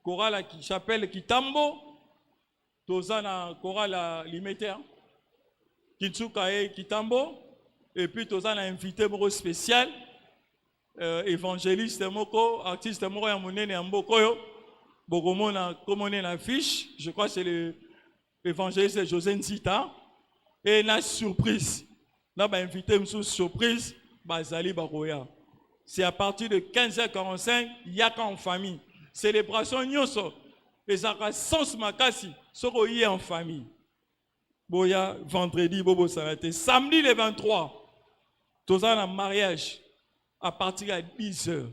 chorale à chapelle Kitambo, toza na chorale à Limete, Kinsuka et Kitambo, et puis toza na invité moko spécial, évangéliste moko, artiste moko ya monene ya mboko yo. Bogomona, comme on est la fiche, je crois que c'est l'évangéliste José Nzita. Et la surprise, na ba invité une surprise bazali bakoya. C'est à partir de 15h45 yaka en famille. Célébration nyonso ezaka sens makasi soko yi en famille. Boya vendredi bobo salate. Samedi le 23 toza na mariage à partir de 10h.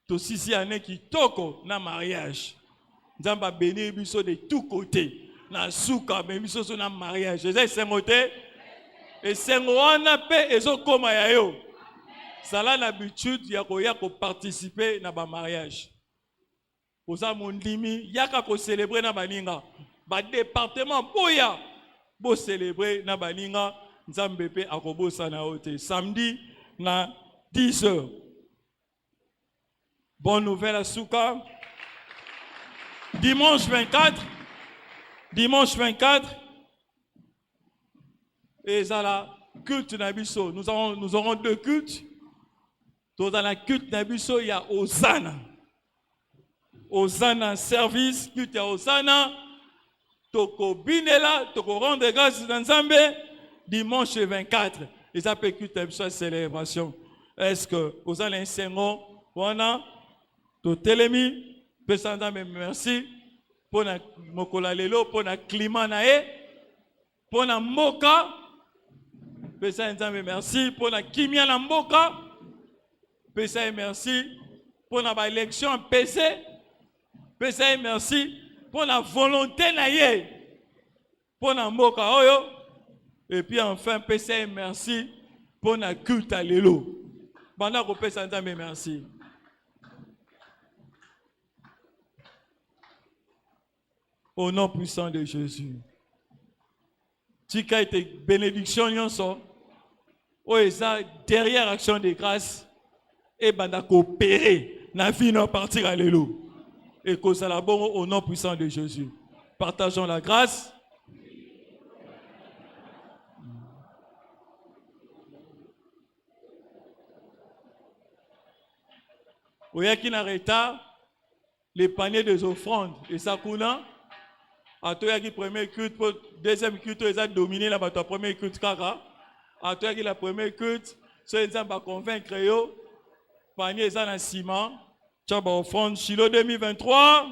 To sisi ane ki toko na mariage. Nzamba béni biso de tous côtés. Na souka mais biso so na mariage. Eza sengote et sengoana pe ezo koma ya yo. Sala l'habitude ya ko participer na ba mariage. Oza mondimi yaka ko célébrer na baninga. Ba département boya bo célébrer na baninga nzambe pe akobosa na ote. Samedi na 10h. Bonne nouvelle à Souka. Dimanche 24. Et ça la culte nabiso. Nous aurons 2 cultes. Dans la culte nabiso, il y a Hosanna. Hosanna service, culte à Hosanna. Toko binela, toko rendre grâce dans Nzambe. Dimanche 24. Et ça peut culte nabiso célébration. Est-ce que Hosanna un sengo, wana, to telemi, pesanda me merci. Pour na mokola lelo, pour na climat nae, pour na moka, pesanda me merci. Pour na kimia na moka, pesanda merci. Pour na ba élection PC, pesanda merci. Pour la volonté nae, pour na moka oyo, et puis enfin pesanda merci. Pour na culte à lelo. Banda ko pesanda me merci. Au nom puissant de Jésus. Tu as été bénédiction, yonso. Oh, et ça, derrière action de grâce, et banda coopérer. Na vie non partir à l'élo. Et que ça la bon au nom puissant de Jésus. Partageons la grâce. Oyaki nareta les paniers des offrandes. Et ça kuna. À toi qui premier culte, pour deuxième culte, ils ont dominé la première culte kaka. À toi qui la première culte, ceux qui ont convaincre yo, panier ils ont un ciment, tu as offrande Shiloh 2023.